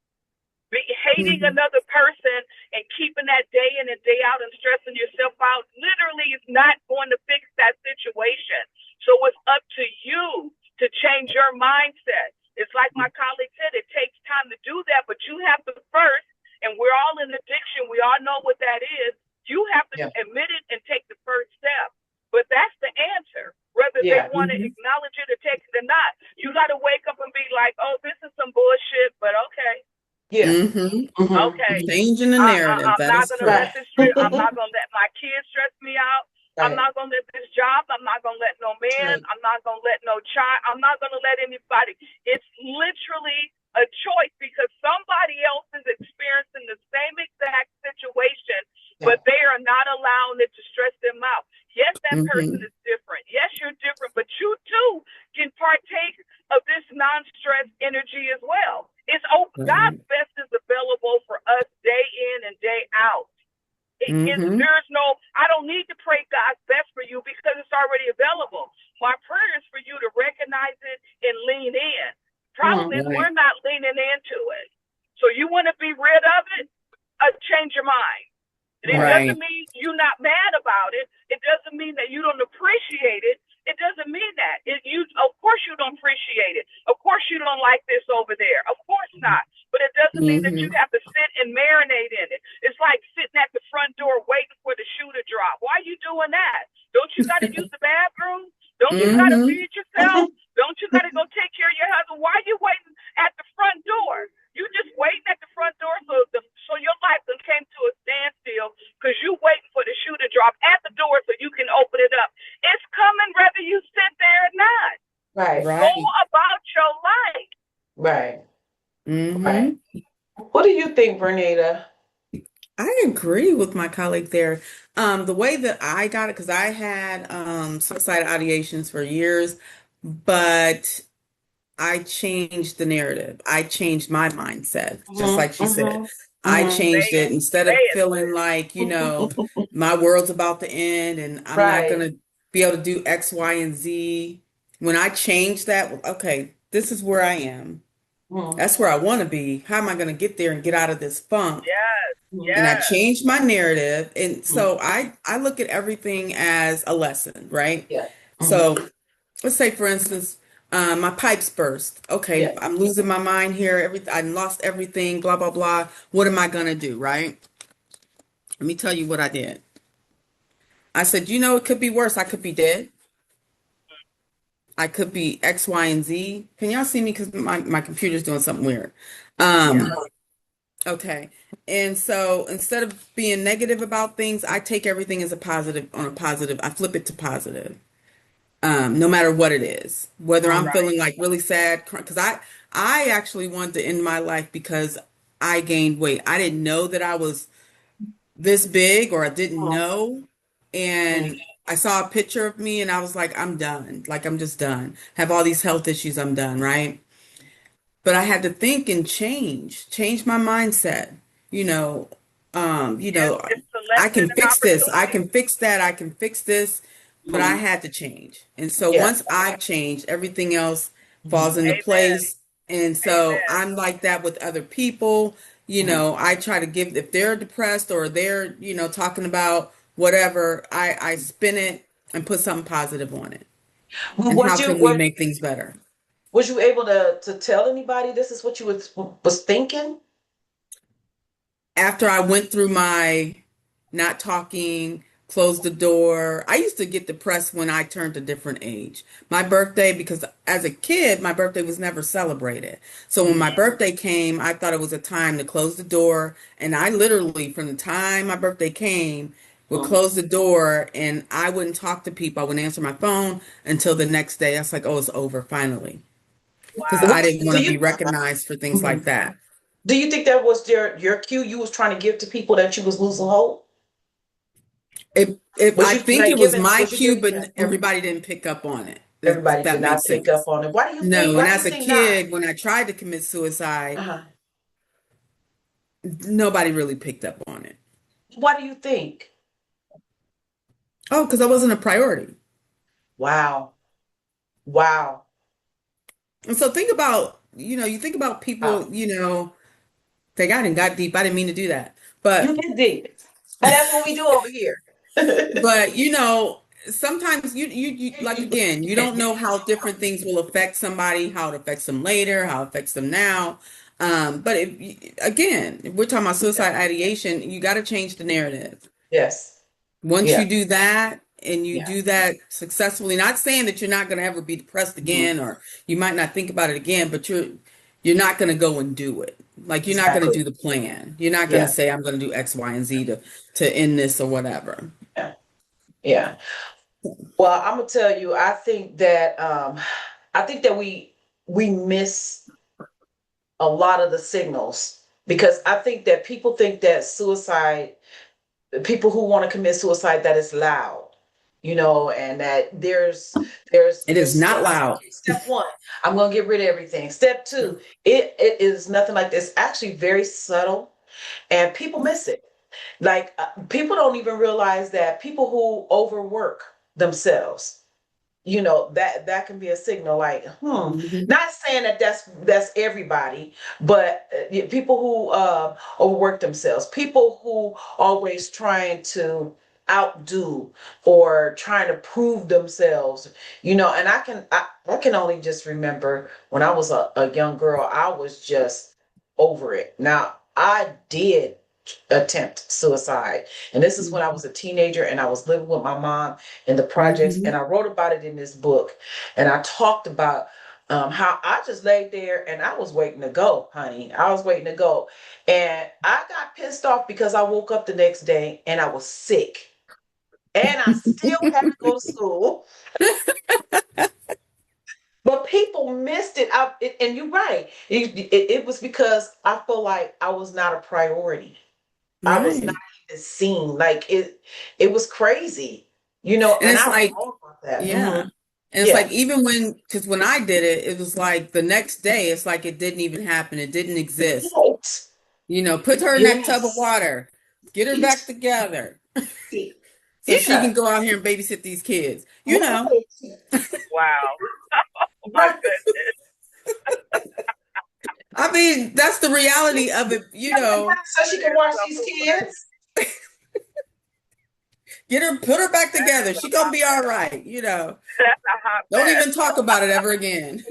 hating Mm-hmm. another person and keeping that day in and day out and stressing yourself out literally is not going to fix that situation. So it's up to you to change your mindset. It's like my colleague said, it takes time to do that, but you have to first, and we're all in addiction, we all know what that is. You have to Yeah. admit it and take the first step. But that's the answer, whether they Yeah. want to Mm-hmm. acknowledge it or take it or not. You got to wake up and be like, oh, this is some bullshit, but okay. Yeah. Mm-hmm. Mm-hmm. Okay. Mm-hmm. Changing the narrative. I'm That not is gonna let correct. Right. this stress. I'm not gonna let my kids stress me out. I'm Right. not gonna let this job. I'm not gonna let no man. Right. I'm not gonna let no child. I'm not gonna let anybody. It's literally a choice because somebody else is experiencing the same exact situation, Yeah. but they are not allowing it to stress them out. Yes, that person Mm-hmm. is different. Yes, you're different, but you too can partake of this God's Right. best is available for us day in and day out. Mm-hmm. There's no, I don't need to pray God's best for you because it's already available. My prayer is for you to recognize it and lean in. Problem is, we're Right. not leaning into it. So you want to be rid of it, change your mind. And it Right. doesn't Right. mean you're not mad about it. It doesn't mean that you don't appreciate it. It doesn't mean that. Of course, you don't appreciate it. Of course, you don't like this over there. Of course not. But it doesn't mean that you Mm-hmm. have to sit and marinate in it. It's like sitting at the front door waiting for the shoe to drop. Why are you doing that? Don't you got to use the bathroom? Don't you got to Mm-hmm. feed yourself? Don't you got to go take care of your husband? Why are you waiting at the front door? You just waiting at the front door so your life done came to a standstill because you waiting for the shoe to drop at the door so you can open it up. It's coming whether you sit there or not. Right. Go Right. about your life. Right. Right. Mm-hmm. What do you think, Vernita? I agree with my colleague there. The way that I got it, because I had suicidal ideations for years, but I changed the narrative. I changed my mindset, just like she said. I changed it instead Say of it, feeling sis. like, my world's about to end and I'm not Right. going to be able to do X, Y, and Z. When I changed that, okay, this is where I am. Mhm. That's where I want to be. How am I going to get there and get out of this funk? Yes, Mhm. And I yes. changed my narrative. And Mhm. so I look at everything as a lesson, right? Yeah. Mhm. So let's say, for instance, my pipes burst. Okay, Yeah. I'm losing my mind here. I lost everything, blah, blah, blah. What am I gonna do, right? Let me tell you what I did. I said, it could be worse. I could be dead. I could be X, Y, and Z. Can y'all see me? Because my computer's doing something weird. Yeah. Um, okay. And so instead of being negative about things, I take everything as a positive on a positive. I flip it to positive. No matter what it is, whether I'm Mhm. Right. feeling like really sad, because I actually wanted to end my life because I gained weight. I didn't know that I was this big, or I didn't Mhm. know. Mhm. And I saw a picture of me and I was like, I'm done. Like, I'm just done. Have all these health issues, I'm done, right? But I had to think and change my mindset. You know, you Yes, know, it's a I lesson can and fix this. I opportunity. can fix that. I can fix this. But I Mhm. had to change. And so Yeah. once I changed, everything else falls Mhm. into Amen. place. And so Amen. I'm like that with other people. Mhm. I try to give, if they're depressed or they're, talking about whatever, I spin it and put something positive on it. And Was how you can we was, make things better? was you able to tell anybody this is what you was thinking? After I went through my not talking, closed the door. I used to get depressed when I turned a different age. My birthday, because as a kid, my birthday was never celebrated. So when Mhm. my birthday came, I thought it was a time to close the door. And I literally, from the time my birthday came, would Mhm. close the door and I wouldn't talk to people. I wouldn't answer my phone until the next day. I was like, oh, it's over finally. Because I Wow. What didn't want do to be you recognized for things like Mhm. that. Do you think that was your cue you was trying to give to people that you was losing hope? Was I you think like it was giving my was you cue, giving but Mhm. everybody didn't pick up on it. If Everybody that did makes not pick up sense. on it. No, and Why do you as a think not? kid, when I tried to commit suicide, Uh-huh. nobody really picked up on it. Why do you think? Oh, because I wasn't a priority. Wow. Wow. And so think about, you think about Wow. people, they got deep. I didn't mean to do that. But You get deep. And that's what we do over here. But sometimes you like again, you don't know how different things will affect somebody, how it affects them later, how it affects them now. But if we're talking about Yeah. suicide ideation, you got to change the narrative. Yes. Once Yeah. you do that and you Yeah. do that successfully, not saying that you're not going to ever be depressed Mhm. again or you might not think about it again, but you're not going to go and do it. Like you're not going to Exactly. do the plan. You're not going to Yeah. say I'm going to do X, Y, and Z to end this or whatever. Yeah. Yeah. Well, I'm gonna tell you, I think that we miss a lot of the signals because I think that people think that suicide, people who want to commit suicide, that is loud. and that there's It is there's not steps. loud. Okay, step one, I'm gonna get rid of everything. Step two, it is nothing like this. Actually, very subtle, and people miss it. Like people don't even realize that people who overwork themselves, that can be a signal, like Mhm. not saying that that's everybody, but people who overwork themselves, people who always trying to outdo or trying to prove themselves, and I can only just remember when I was a young girl, I was just over it. Now I did attempt suicide, and this is when I was a teenager and I was living with my mom in the projects, and Mhm. I wrote about it in this book, and I talked about how I just laid there and I was waiting to go, honey. I was waiting to go, and I got pissed off because I woke up the next day and I was sick, and I still had to go to school. But people missed it. And you're right. It was because I felt like I was not a priority. I was not Right. even seen. Like it was crazy, And and it's I like, wrote about that. yeah. And it's Yeah. like, even because when I did it, it was like the next day, it's like it didn't even happen. It didn't exist. Right. Put her in that tub of Yes. water, get her back together so she can Yeah. go out here and babysit these kids. Right. Wow. Oh my Right. goodness. I mean, that's the reality of it, So she can There's watch these something kids. put her back that's together. a She gonna hot be all mess. right. That's a hot Don't mess. even talk about it ever again.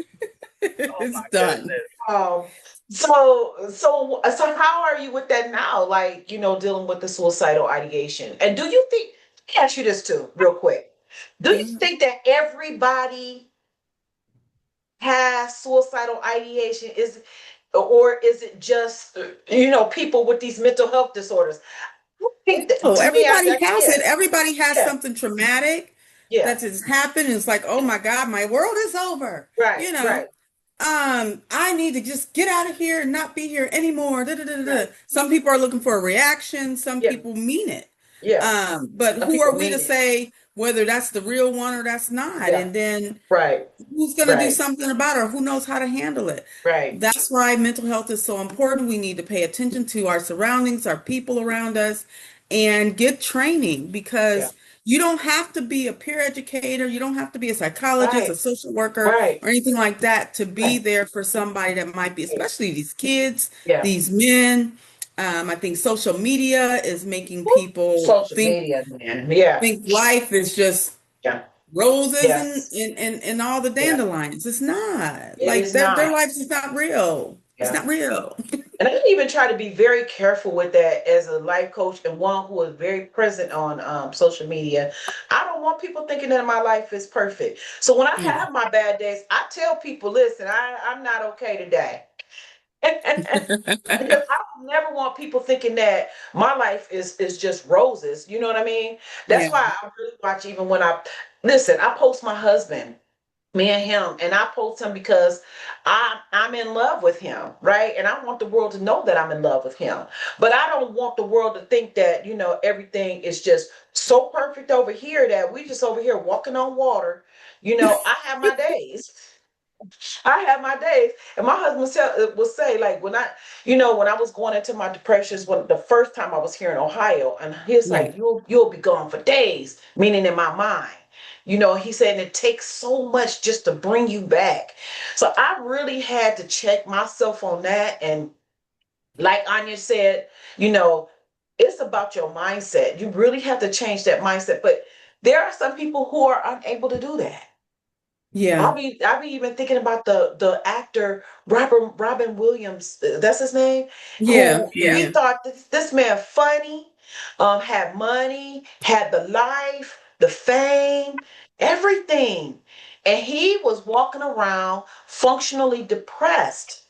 Oh It's my done. goodness. Um, so how are you with that now? Like, dealing with the suicidal ideation. And do you think, let me ask you this too, real quick. Do you Mhm. think that everybody has suicidal ideation? Or is it just people with these mental health disorders? I think that, Oh, to me, everybody has yeah, it. Everybody has yeah, something traumatic yeah, that has happened. It's like, oh my God, my world is over. right, You know, right, I need to just get out of here and not be here anymore. Da, da, da, da, right, da. Some people are looking for a reaction. Some yeah, people mean it. yeah. But Some who people are we mean to it. say whether that's the real one or that's not? Yeah, And then right, who's going to do right, something about it, or who knows how to handle it? right. That's why mental health is so important. We need to pay attention to our surroundings, our people around us, and get training, Yeah, because you don't have to be a peer educator, you don't have to be a psychologist, right, a social worker, right, or anything like that to be right. there for somebody that might be, Right. especially these kids, Yeah. these men. I think social media is making Woo. people Social media, man. Yeah, think life is just yeah, roses and yes, and all the yeah. dandelions. It's not. It Like is their not. lives is not real. It's Yeah. not real. And I even try to be very careful with that as a life coach and one who is very present on social media. I don't want people thinking that my life is perfect. So when I Yeah. have my bad days, I tell people, listen, I'm not okay today. Because I don't never want people thinking that my life is just roses. You know what I mean? That's Yeah. why I really watch even when I post my husband, me and him, and I post him because I'm in love with him, right? And I want the world to know that I'm in love with him. But I don't want the world to think that, everything is just so perfect over here that we just over here walking on water. I have my days. I have my days, and my husband will say, like when I was going into my depressions, when the first time I was here in Ohio, and he's Yeah. like, you'll be gone for days, meaning in my mind. He said, and it takes so much just to bring you back. So I really had to check myself on that, and like Anya said, you know, it's about your mindset. You really have to change that mindset, but there are some people who are unable to do that. Yeah. I'll be even thinking about the actor Robin Williams, that's his name, Yeah. who Yeah. he thought this man funny, had money, had the life, the fame, everything. And he was walking around functionally depressed.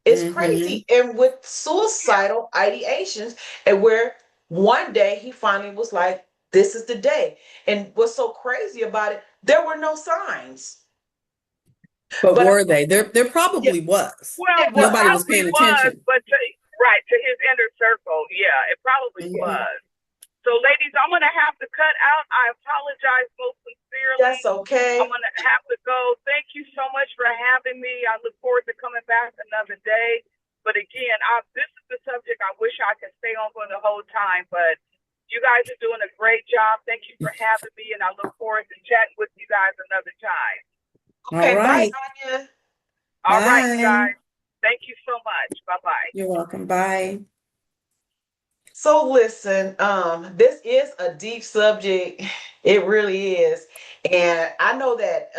It's Hmm. crazy. And with suicidal ideations, and where one day he finally was like, this is the day. And what's so crazy about it, there were no signs. But But were they? There yeah, probably was. Well, there there Nobody was. was probably paying was, attention. but right to his inner circle, yeah, it probably Yeah, Hmm. was. So, ladies, I'm going to have to cut out. I apologize most That's sincerely. I'm okay. going to have to go. Thank you so much for having me. I look forward to coming back another day. But again, this is the subject I wish I could stay on for the whole time. But you guys are doing a great job. Thank you for having me. And I look forward to chatting with you guys another time. All Okay, bye, right. Anya. All right, you Bye. guys. Thank you so much. Bye bye. You're welcome. Bye. So listen, this is a deep subject. It really is. And I know that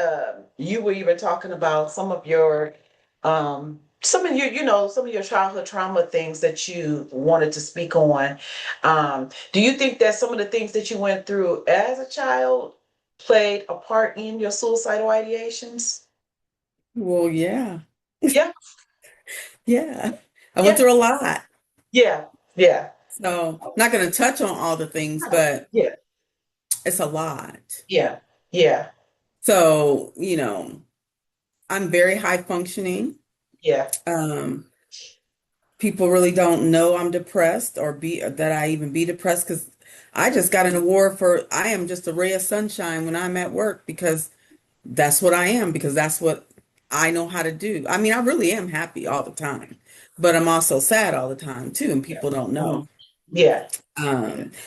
you were even talking about some of your, some of your childhood trauma things that you wanted to speak on. Do you think that some of the things that you went through as a child played a part in your suicidal ideations? Well, yeah. Yeah, Yeah. I went yeah, through a lot. yeah, yeah, So, not going to touch on all the things, but yeah, it's a lot. yeah, yeah, So, I'm very high functioning. yeah. Um, People really don't know I'm depressed or be that I even be depressed because I just got an award for I am just a ray of sunshine when I'm at work because that's what I am because that's what I know how to do. I mean, I really am happy all the time, but I'm also sad all the time too, and Yeah. people don't Mhm. know. Yeah.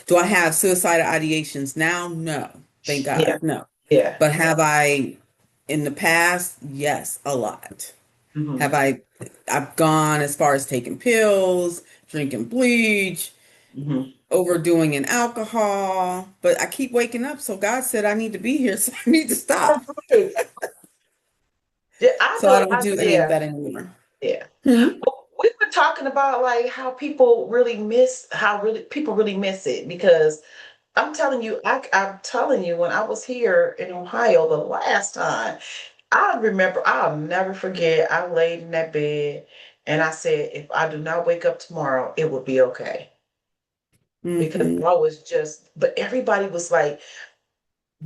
Do I have suicidal ideations now? No, thank Yeah. God, no. Yeah. But have I in the past? Yes, a lot. Hmm. Have I've gone as far as taking pills, drinking bleach, Hmm. overdoing in alcohol, but I keep waking up. So God said I need to be here, so I need to stop. Right. Yeah, I So I know. don't do any of Yeah. that anymore. Yeah. Hmm? Well, we were talking about like how people really miss how really people really miss it because I'm telling you, when I was here in Ohio the last time, I remember, I'll never forget. I laid in that bed and I said, if I do not wake up tomorrow, it will be okay. Because Hmm. I was just, but everybody was like,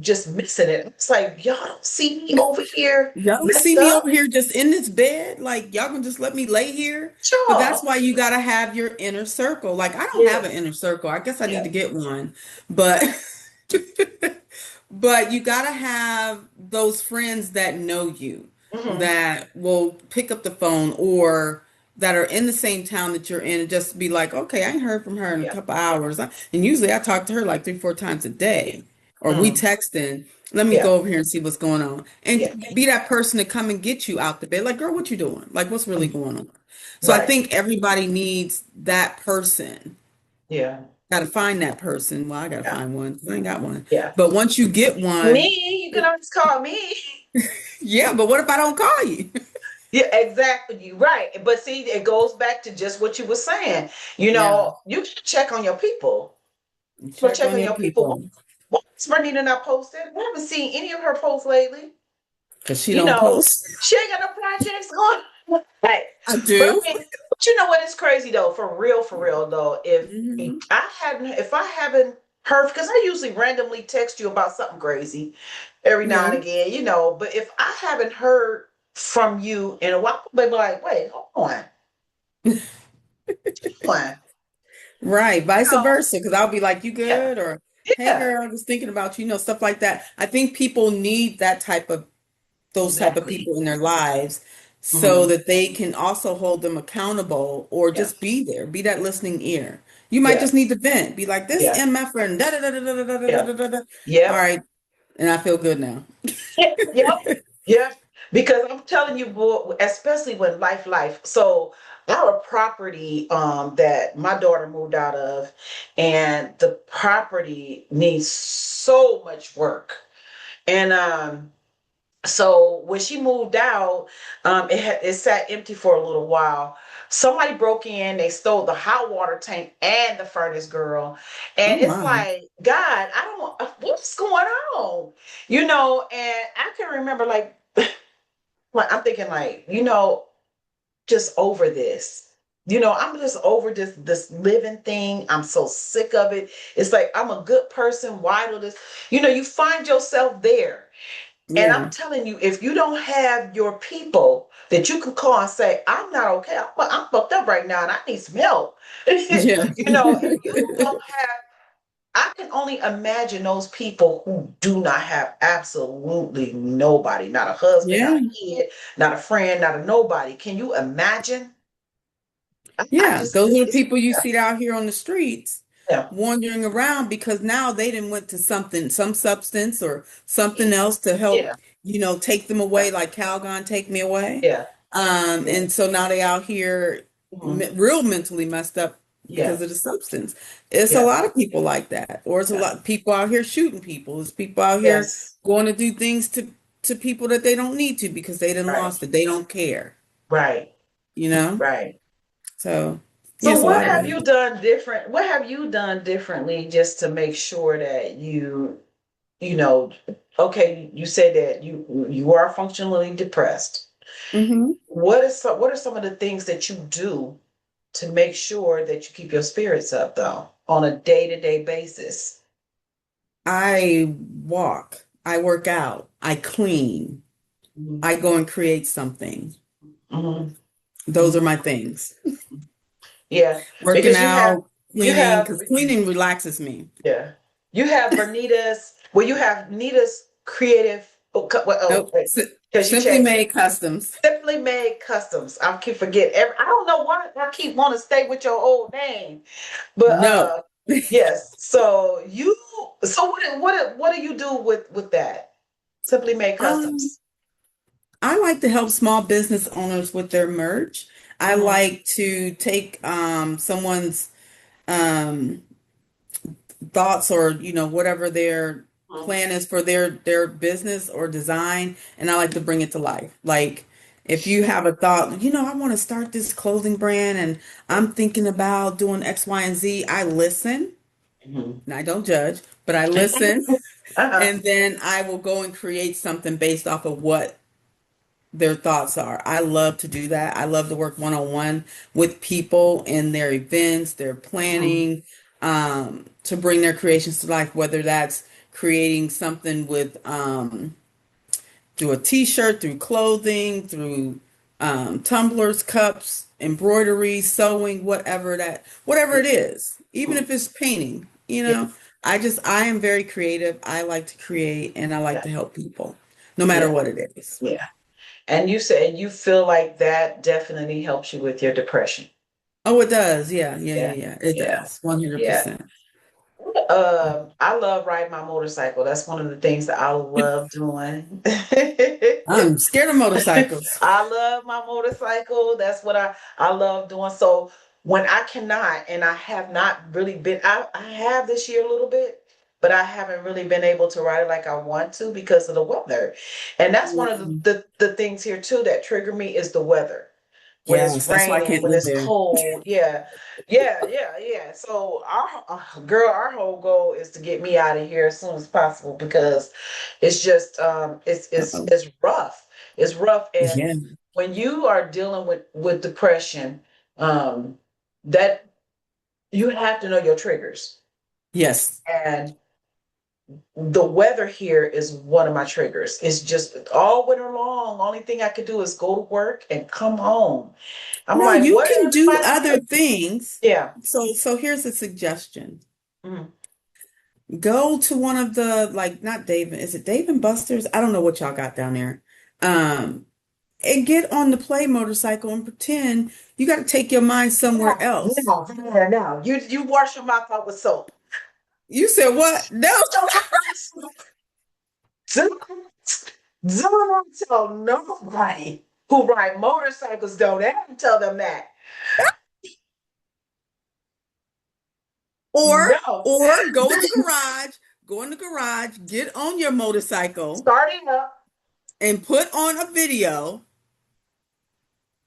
just missing it. It's like, y'all don't see me over here Y'all don't see messed me up. over here just in this bed. Like y'all can just let me lay here. But that's Sure. why you gotta have your inner circle. Like I don't have Yeah. an inner circle. I guess I need Yeah. to get one. But but you gotta have those friends that know you, Hmm. that will pick up the phone or that are in the same town that you're in and just be like, okay, I ain't heard from her in a Yeah. couple hours. And usually I talk to her like 3, 4 times a Yeah. day. Or we Mm. texting. Let me Yeah. go over here and see what's going on. Yeah. And be that person to come and get you out the bed. Like, girl, what you doing? Like, what's really Mhm. going on? So I Right. think everybody needs that person. Yeah. Got to find that person. Well, I got to Yeah. find one 'cause I ain't got one. Yeah. But once you get one, Me, you can always call me. yeah, but what if I don't call you? Yeah, exactly. You right. But see, it goes back to just what you were saying. Yeah, You can check on your people. But check check on on your your people. people What's Vernita not posted? I haven't seen any of her posts lately. because she You don't know, post. she ain't got no projects going. Hey, I but I do. mean, but you know what is crazy though, for real though, Hmm. if I haven't heard, because I usually randomly text you about something crazy every now Yeah. and again, but if I haven't heard from you in a while, I'll be like, wait, hold on. Right, vice No, versa. Because I'll be like, you yeah, good? Or, hey, yeah, girl, I was thinking about you, stuff like that. I think people need those type of exactly. people in their lives so Hmm. that they can also hold them accountable or Yeah, just be there, be that listening ear. You might yeah, just need to vent, be like this yeah, MF and da da da da da da da da yeah, da da da. All yep. right, and I feel good now. Yep. Yep. Because I'm telling you, boy, especially when life. So our property that my daughter moved out of, and the property needs so much work. And so when she moved out, it sat empty for a little while. Somebody broke in, they stole the hot water tank and the furnace, girl. Oh And it's my. like, God, I don't know what's going on, and I can remember like I'm thinking like, just over this. I'm just over this living thing. I'm so sick of it. It's like I'm a good person. Why do this? You find yourself there. And I'm Yeah. telling you, if you don't have your people that you can call and say, I'm not okay. I'm fucked up right now and I need some help. Yeah. If you don't have I can only imagine those people who do not have absolutely nobody, not a husband, not Yeah. a kid, not a friend, not a nobody. Can you imagine? I Yeah, just, those are the it's, people you see out here on the streets yeah, wandering around because now they didn't went to something, some substance or something else to help, yeah, take them away, like Calgon, take me away. yeah, yeah, And so now they out here mhm, real mentally messed up yeah, because of the substance. It's a yeah, lot of people like that, or it's a yeah, lot of people out here shooting people. It's people out here yes, going to do things to people that they don't need to because they didn't right, lost it. They don't care, right, you know. right. So So yes, a what lot of have you that. done different? What have you done differently just to make sure that you know, okay, you said that you are functionally depressed. Hmm. What are some of the things that you do to make sure that you keep your spirits up though on a day-to-day basis? I walk, I work out, I clean, Mhm, I go and create something. mhm, Those are mhm. my things. Yeah, Working because out, you cleaning, have because cleaning relaxes me. yeah, you have Vernita's. Well, you have Nita's creative. Oh, Nope. because you Simply changed it. Made Customs. Simply Made Customs. I keep forgetting. I don't know why I keep wanting to stay with your old name, but No. yes. So what do you do with that? Simply Made Um, Customs. I like to help small business owners with their merch. I Mm-hmm. like to take someone's um thoughts or whatever their plan is for their business or design, and I like to bring it to life. Like if you have a thought, I want to start this clothing brand and I'm thinking about doing X, Y, and Z. I listen Mm-hmm. and I don't judge, but I listen Uh-huh. and then I will go and create something based off of what their thoughts are. I love to do that. I love to work one on one with people in their events, their Mm-hmm. planning, to bring their creations to life, whether that's creating something with through a t-shirt, through clothing, through tumblers, cups, embroidery, sewing, whatever it is, even if it's painting, Yeah, I am very creative. I like to create and I like yeah, to help people, no matter yeah, what it is. yeah. And you said you feel like that definitely helps you with your depression. Oh, it does. Yeah, yeah, yeah, Yeah, yeah. It yeah, does. yeah. 100%. I love riding my motorcycle. That's one of the things that I love doing. I'm scared of motorcycles. I love my motorcycle. That's what I love doing. So when I cannot, and I have not really been, I have this year a little bit, but I haven't really been able to ride it like I want to because of the weather. And that's one of Mm. the things here too that trigger me is the weather when it's Yes, that's why I raining, can't when live it's there. cold. Yeah, yeah, yeah, yeah. So our whole goal is to get me out of here as soon as possible because it's just Uh-oh. it's rough. It's rough, and Yeah. when you are dealing with depression, um, that you have to know your triggers, Yes. and the weather here is one of my triggers. It's just all winter long. Only thing I could do is go to work and come home. I'm No, like, you what can do everybody other else? things. Yeah. So here's a suggestion. Mhm. Go to one of the like not Dave, is it Dave and Buster's? I don't know what y'all got down there. Um, and get on the play motorcycle and pretend you got to take your mind somewhere No, else. no, no, no. You wash your mouth out with soap. You said what? No. Do not tell nobody who ride motorcycles, don't ever tell them that. Or No. or go in the garage, get on your motorcycle Starting up. and put on a video,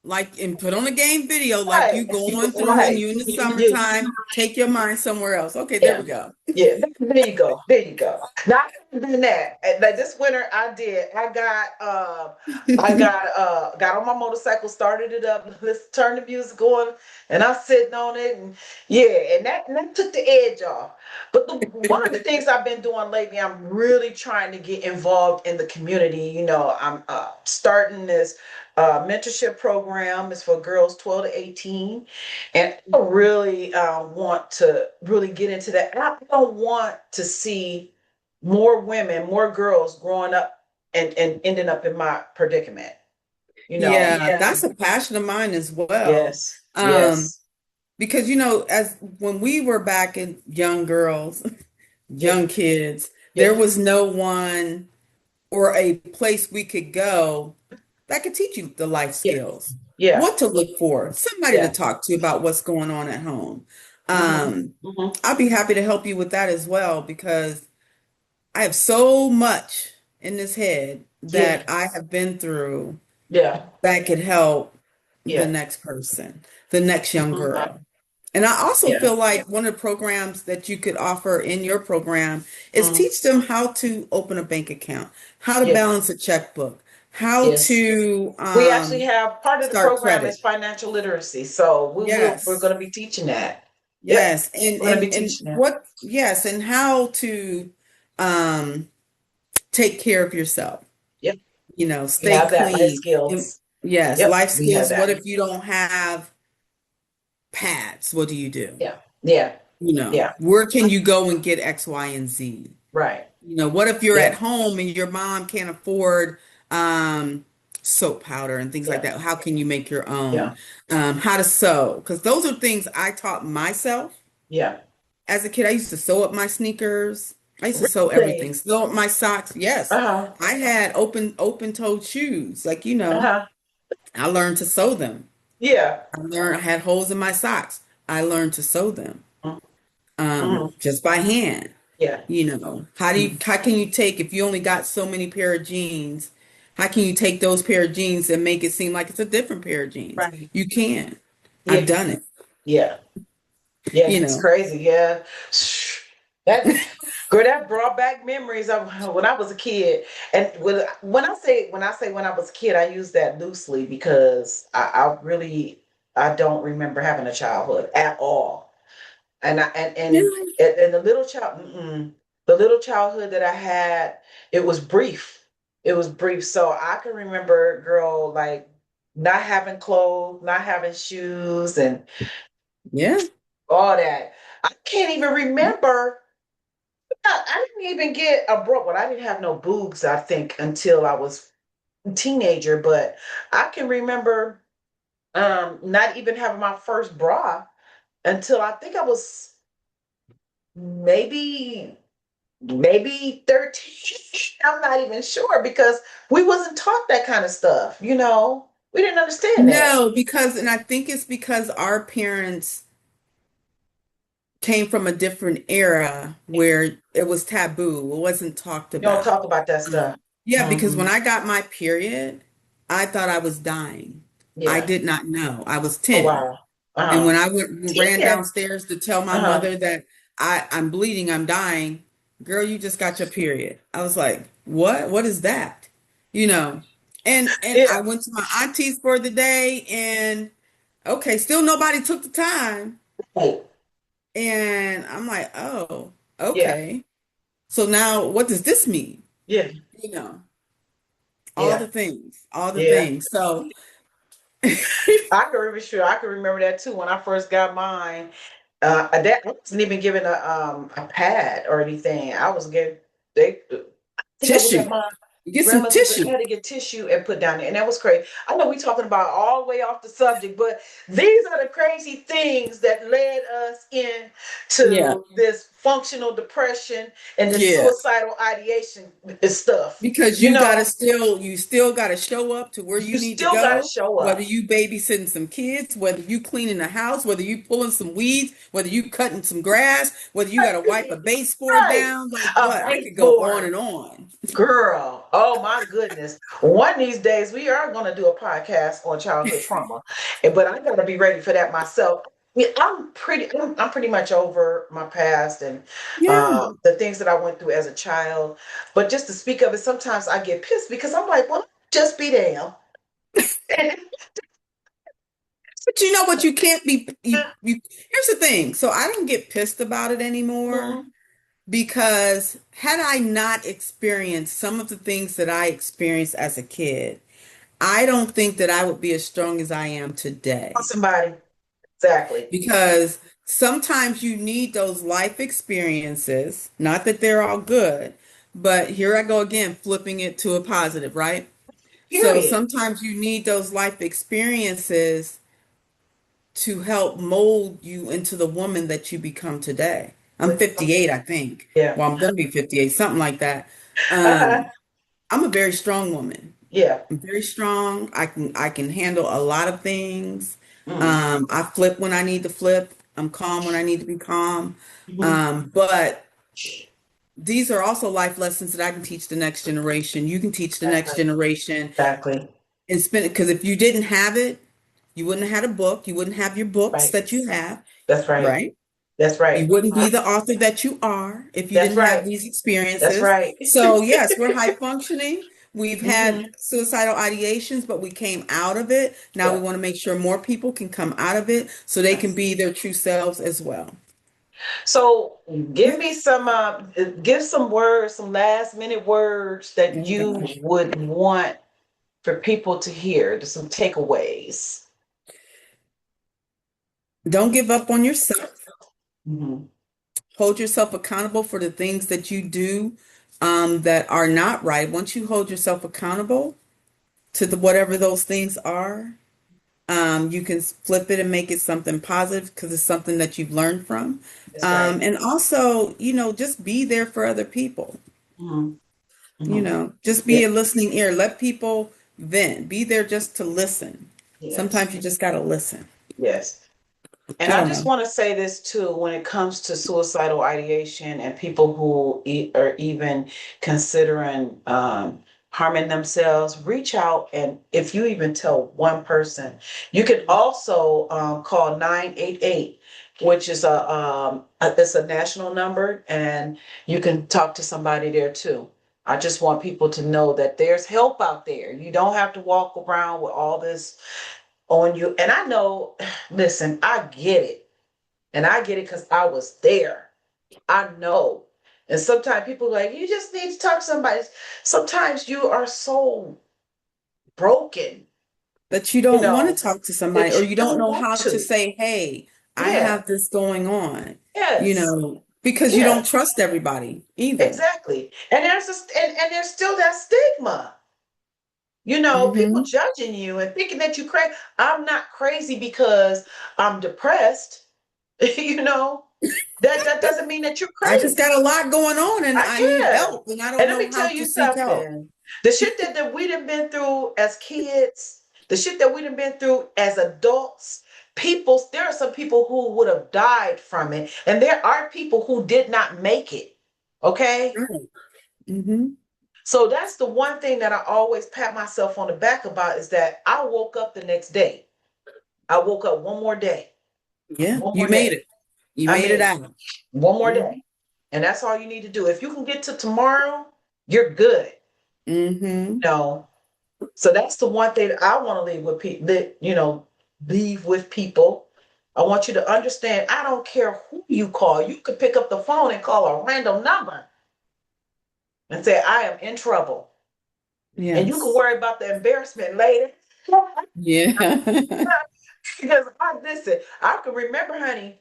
like and put on a game video like Right. you going through and Right. you in the Yeah. summertime, take your mind somewhere else. Okay, there Yeah. we go. Yeah, there you go. There you go. Now I haven't done that. Like this winter I did. I got on my motorcycle, started it up, let's turn the music on, and I'm sitting on it and yeah, and that took the edge off. But one of the things I've been doing lately, I'm really trying to get involved in the community. I'm starting this mentorship program is for girls 12 to 18. And I really want to really get into that. And I don't want to see more women, more girls growing up and ending up in my predicament. You know, Yeah, that's a passion of mine as well. yes, Um, yes, because as when we were back in young girls, yeah, young kids, there yeah, was no one or a place we could go that could teach you the life yeah, skills, yeah, what to look for, somebody to yeah. talk to about what's going on at home. Hmm. Um, Hmm. I'll be happy to help you with that as well because I have so much in this head Yeah, that I have been through yeah, that could help the yeah, next person, the next young mhm, girl. And I also yeah, feel like one of the programs that you could offer in your program is mhm, teach them how to open a bank account, how to yeah, balance a checkbook, how yes. to We actually have part of the start program credit. is financial literacy, so we're Yes. going to be teaching that. Yep, Yes. And we're going to be and teaching that. what yes, and how to um take care of yourself. Yep, we Stay have that life clean. And skills. yes, Yep, life we have skills. What that. if you don't have pads? What do you do? Yeah, yeah, yeah. Where can you go and get X, Y, and Z? Right. What if you're at Yeah, home and your mom can't afford um, soap powder and things like yeah, that? How can you make your own? yeah, How to sew? Because those are things I taught myself yeah. as a kid. I used to sew up my sneakers. I used to sew everything. Really? Sew up my socks. Yes, Uh-huh. I had open toed shoes. Uh-huh. I learned to sew them. Yeah. I had holes in my socks. I learned to sew them Mm-hmm. just by hand. Yeah. How can you take if you only got so many pair of jeans, how can you take those pair of jeans and make it seem like it's a different pair of jeans? Right. You can. Yeah. I've done it, Yeah. Yeah, you it's know. crazy. Yeah. That girl, that brought back memories of when I was a kid. And when I was a kid, I use that loosely because I don't remember having a childhood at all. And I Yeah. and the little childhood that I had, it was brief. It was brief. So I can remember, girl, like not having clothes, not having shoes, and Yeah. all that. I can't even remember. I didn't even get a bro. Well, I didn't have no boobs, I think, until I was a teenager. But I can remember not even having my first bra until I think I was maybe maybe 13. I'm not even sure because we wasn't taught that kind of stuff. We didn't understand that. No, and I think it's because our parents came from a different era where it was taboo. It wasn't talked You don't about. talk about that stuff. Yeah, because Hmm. when I got my period, I thought I was dying. I Yeah. did not know. I was Oh 10. wow. And Uh-huh. when ran 10. downstairs to tell my Uh-huh. mother that I'm bleeding, I'm dying, girl, you just got your period. I was like, what? What is that? You know. And I Yeah. went to my auntie's for the day and okay, still nobody took the time. Right. And I'm like, oh, Yeah. okay. So now what does this mean? Yeah. You know, all the Yeah. things, all the Yeah. things. So I can remember that too when I first got mine. I wasn't even given a pad or anything. I was given they I think it was at tissue. my Get some grandmother's. I tissue. had to get tissue and put down there, and that was crazy. I know we talking about all the way off the subject, but these are the crazy things that led us in Yeah. to this functional depression and the Yeah. suicidal ideation stuff. Because You know, you still gotta show up to where you you need to still got to go, show whether up. you babysitting some kids, whether you cleaning the house, whether you pulling some weeds, whether you cutting some grass, whether you gotta wipe a baseboard Right, down, like a what? I could go on baseboard. and on. Girl, oh my goodness. One of these days we are going to do a podcast on childhood trauma. But I got to be ready for that myself. Yeah, I'm pretty much over my past and Yeah. the things that I went through as a child. But just to speak of it, sometimes I get pissed because I'm like, well, just be damn. But you know what? You can't be you here's the thing. So I don't get pissed about it anymore Mhm. because had I not experienced some of the things that I experienced as a kid, I don't think that I would be as strong as I am today Somebody. Exactly. because sometimes you need those life experiences. Not that they're all good, but here I go again, flipping it to a positive, right? So Period. sometimes you need those life experiences to help mold you into the woman that you become today. I'm With 58, I think. yeah. Well, I'm going to be 58, something like that. Uh-huh. Um, I'm a very strong woman. Yeah. I'm very strong. I can handle a lot of things. Mm. I flip when I need to flip. I'm calm when I need to be calm. Mhm. But these are also life lessons that I can teach the next generation. You can teach the next Exactly. generation Exactly. and spend it because if you didn't have it, you wouldn't have had a book. You wouldn't have your books Right. that you have, That's right. right? That's You right. wouldn't be the author that you are if you That's didn't have right. these That's experiences. right. So, yes, we're high functioning. We've had Hmm. suicidal ideations, but we came out of it. Now we Yeah. want to make sure more people can come out of it so they can Yes. be their true selves as well. So give Yeah. me give some words, some last minute words that Oh, you gosh. would want for people to hear, some takeaways. Don't give up on yourself. Hmm. Hold yourself accountable for the things that you do that are not right. Once you hold yourself accountable to whatever those things are, you can flip it and make it something positive because it's something that you've learned from. That's right. And also, just be there for other people. Hmm. You Hmm. know, just Yeah. be a listening ear. Let people vent. Be there just to listen. Yes. Sometimes you just got to listen. Yes. And I I don't just know. want to say this too when it comes to suicidal ideation and people who are even considering harming themselves, reach out. And if you even tell one person, you can also call 988, which is it's a national number, and you can talk to somebody there too. I just want people to know that there's help out there. You don't have to walk around with all this on you. And I know, listen, I get it. And I get it because I was there. I know. And sometimes people are like, you just need to talk to somebody. Sometimes you are so broken, That you you don't want to know, talk to somebody that or you you don't don't know want how to to. say, hey, I Yeah. have this going on, Yes. because you Yeah. don't trust everybody either. Exactly. And and there's still that stigma. People Hmm. judging you and thinking that you're crazy. I'm not crazy because I'm depressed. you know, that doesn't mean that you're I just got crazy. a lot going on and I need Yeah. help and I don't And let know me how tell to you seek help. something. The shit that we done been through as kids, the shit that we done been through as adults, there are some people who would have died from it. And there are people who did not make it. Okay? Right. Hmm. So that's the one thing that I always pat myself on the back about is that I woke up the next day. I woke up one more day. Yeah, One you more made day. it. You I made it mean, out. one more Hmm. day. And that's all you need to do. If you can get to tomorrow, you're good. Hmm. No. So that's the one thing that I want to leave with people that, leave with people. I want you to understand, I don't care who you call. You could pick up the phone and call a random number and say, I am in trouble. And you can Yes. worry about the embarrassment later. Yeah. Because listen, I can remember, honey,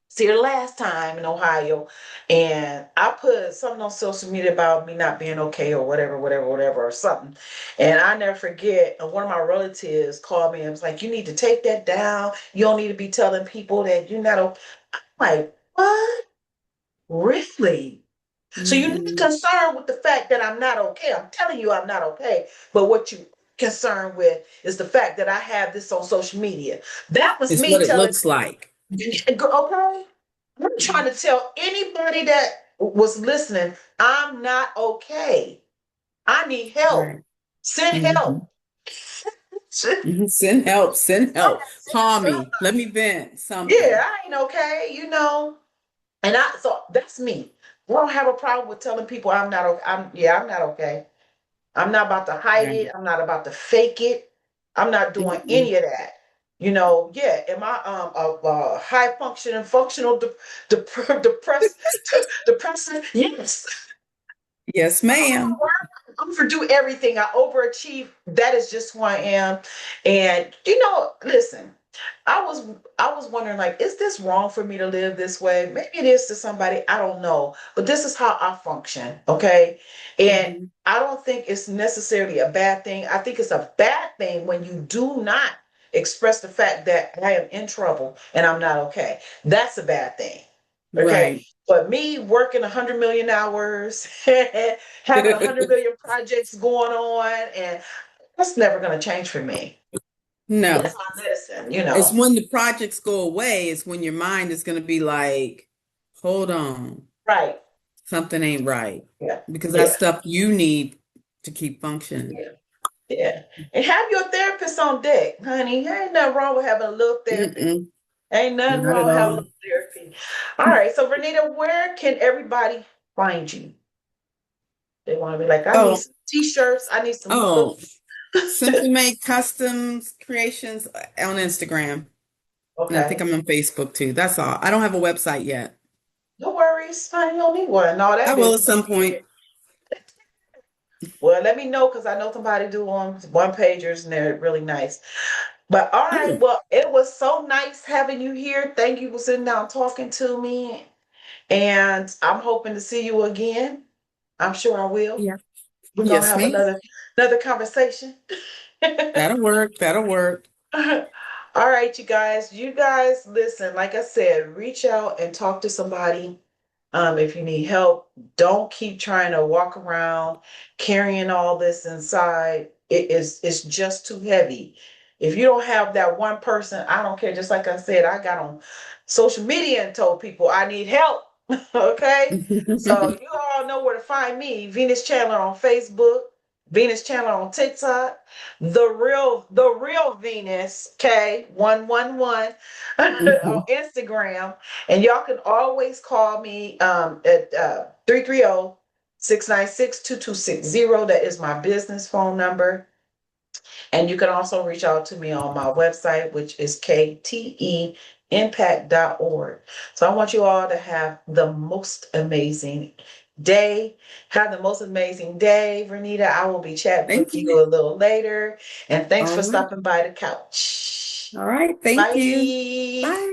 see the last time in Ohio, and I put something on social media about me not being okay or whatever, whatever, whatever, or something. And I never forget, one of my relatives called me and was like, you need to take that down. You don't need to be telling people that you're not okay. I'm like, what? Really? So you're not Hmm. concerned with the fact that I'm not okay. I'm telling you I'm not okay. But what you concerned with is the fact that I have this on social media. That was It's me what it telling, looks like. okay? I'm trying to tell anybody that was listening, I'm not okay. I need help. Right. Send Hmm. help. Send Send help. Send help. Call help. me. Let me vent. Yeah, Something. I ain't okay. And so that's me. I don't have a problem with telling people I'm not okay. I'm not okay. I'm not about to hide Right. it. I'm not about to fake it. I'm not doing Mm-mm. any of that. Yeah. Am I a high functioning, functional, depressed, depressing? Yes. Yes, ma'am. overdo everything. I overachieve. That is just who I am. And listen, I was I was wondering, like, is this wrong for me to live this way? Maybe it is to somebody, I don't know. But this is how I function, okay? And Mhm. I don't think it's necessarily a bad thing. I think it's a bad thing when you do not express the fact that I am in trouble and I'm not okay. That's a bad thing. Okay. Right. But me working 100 million hours, having 100 million projects going on, and that's never going to change for me. No. That's my medicine, It's when the projects go away, it's when your mind is going to be like, hold on, Right. something ain't right. Yeah. Because that's Yeah. stuff you need to keep functioning. Yeah. Yeah. And have your therapist on deck, honey. Ain't nothing wrong with having a little therapy. Mm-mm, Ain't nothing not wrong at with having a all. little therapy. All right. So, Vernita, where can everybody find you? They want to be like, I need Oh, some t-shirts. I need some oh, clothes. Simply Made Customs Creations on Instagram. And I think Okay. I'm on Facebook too. That's all. I don't have a website yet. No worries. I don't need one. No, I that will at business. some point. Well, let me know because I know somebody do one pagers and they're really nice. But all right, Oh, well, it was so nice having you here. Thank you for sitting down talking to me. And I'm hoping to see you again. I'm sure I will. yeah. We're gonna Yes, have ma'am. another conversation. That'll work. That'll work. All right, you guys. You guys, listen, like I said, reach out and talk to somebody. If you need help, don't keep trying to walk around carrying all this inside. It's just too heavy. If you don't have that one person, I don't care. Just like I said, I got on social media and told people I need help. Okay. So you all know where to find me. Venus Chandler on Facebook, Venus Chandler on TikTok, the real Venus K111 on Mhm. Instagram. And y'all can always call me at 330-696-2260. That is my business phone number. And you can also reach out to me on my website, which is ktempact.org. So I want you all to have the most amazing day. Have the most amazing day, Vernita. I will be chatting Thank with you. you a little later. And thanks All for right. stopping by the couch. All right. Thank you. Bye. Bye.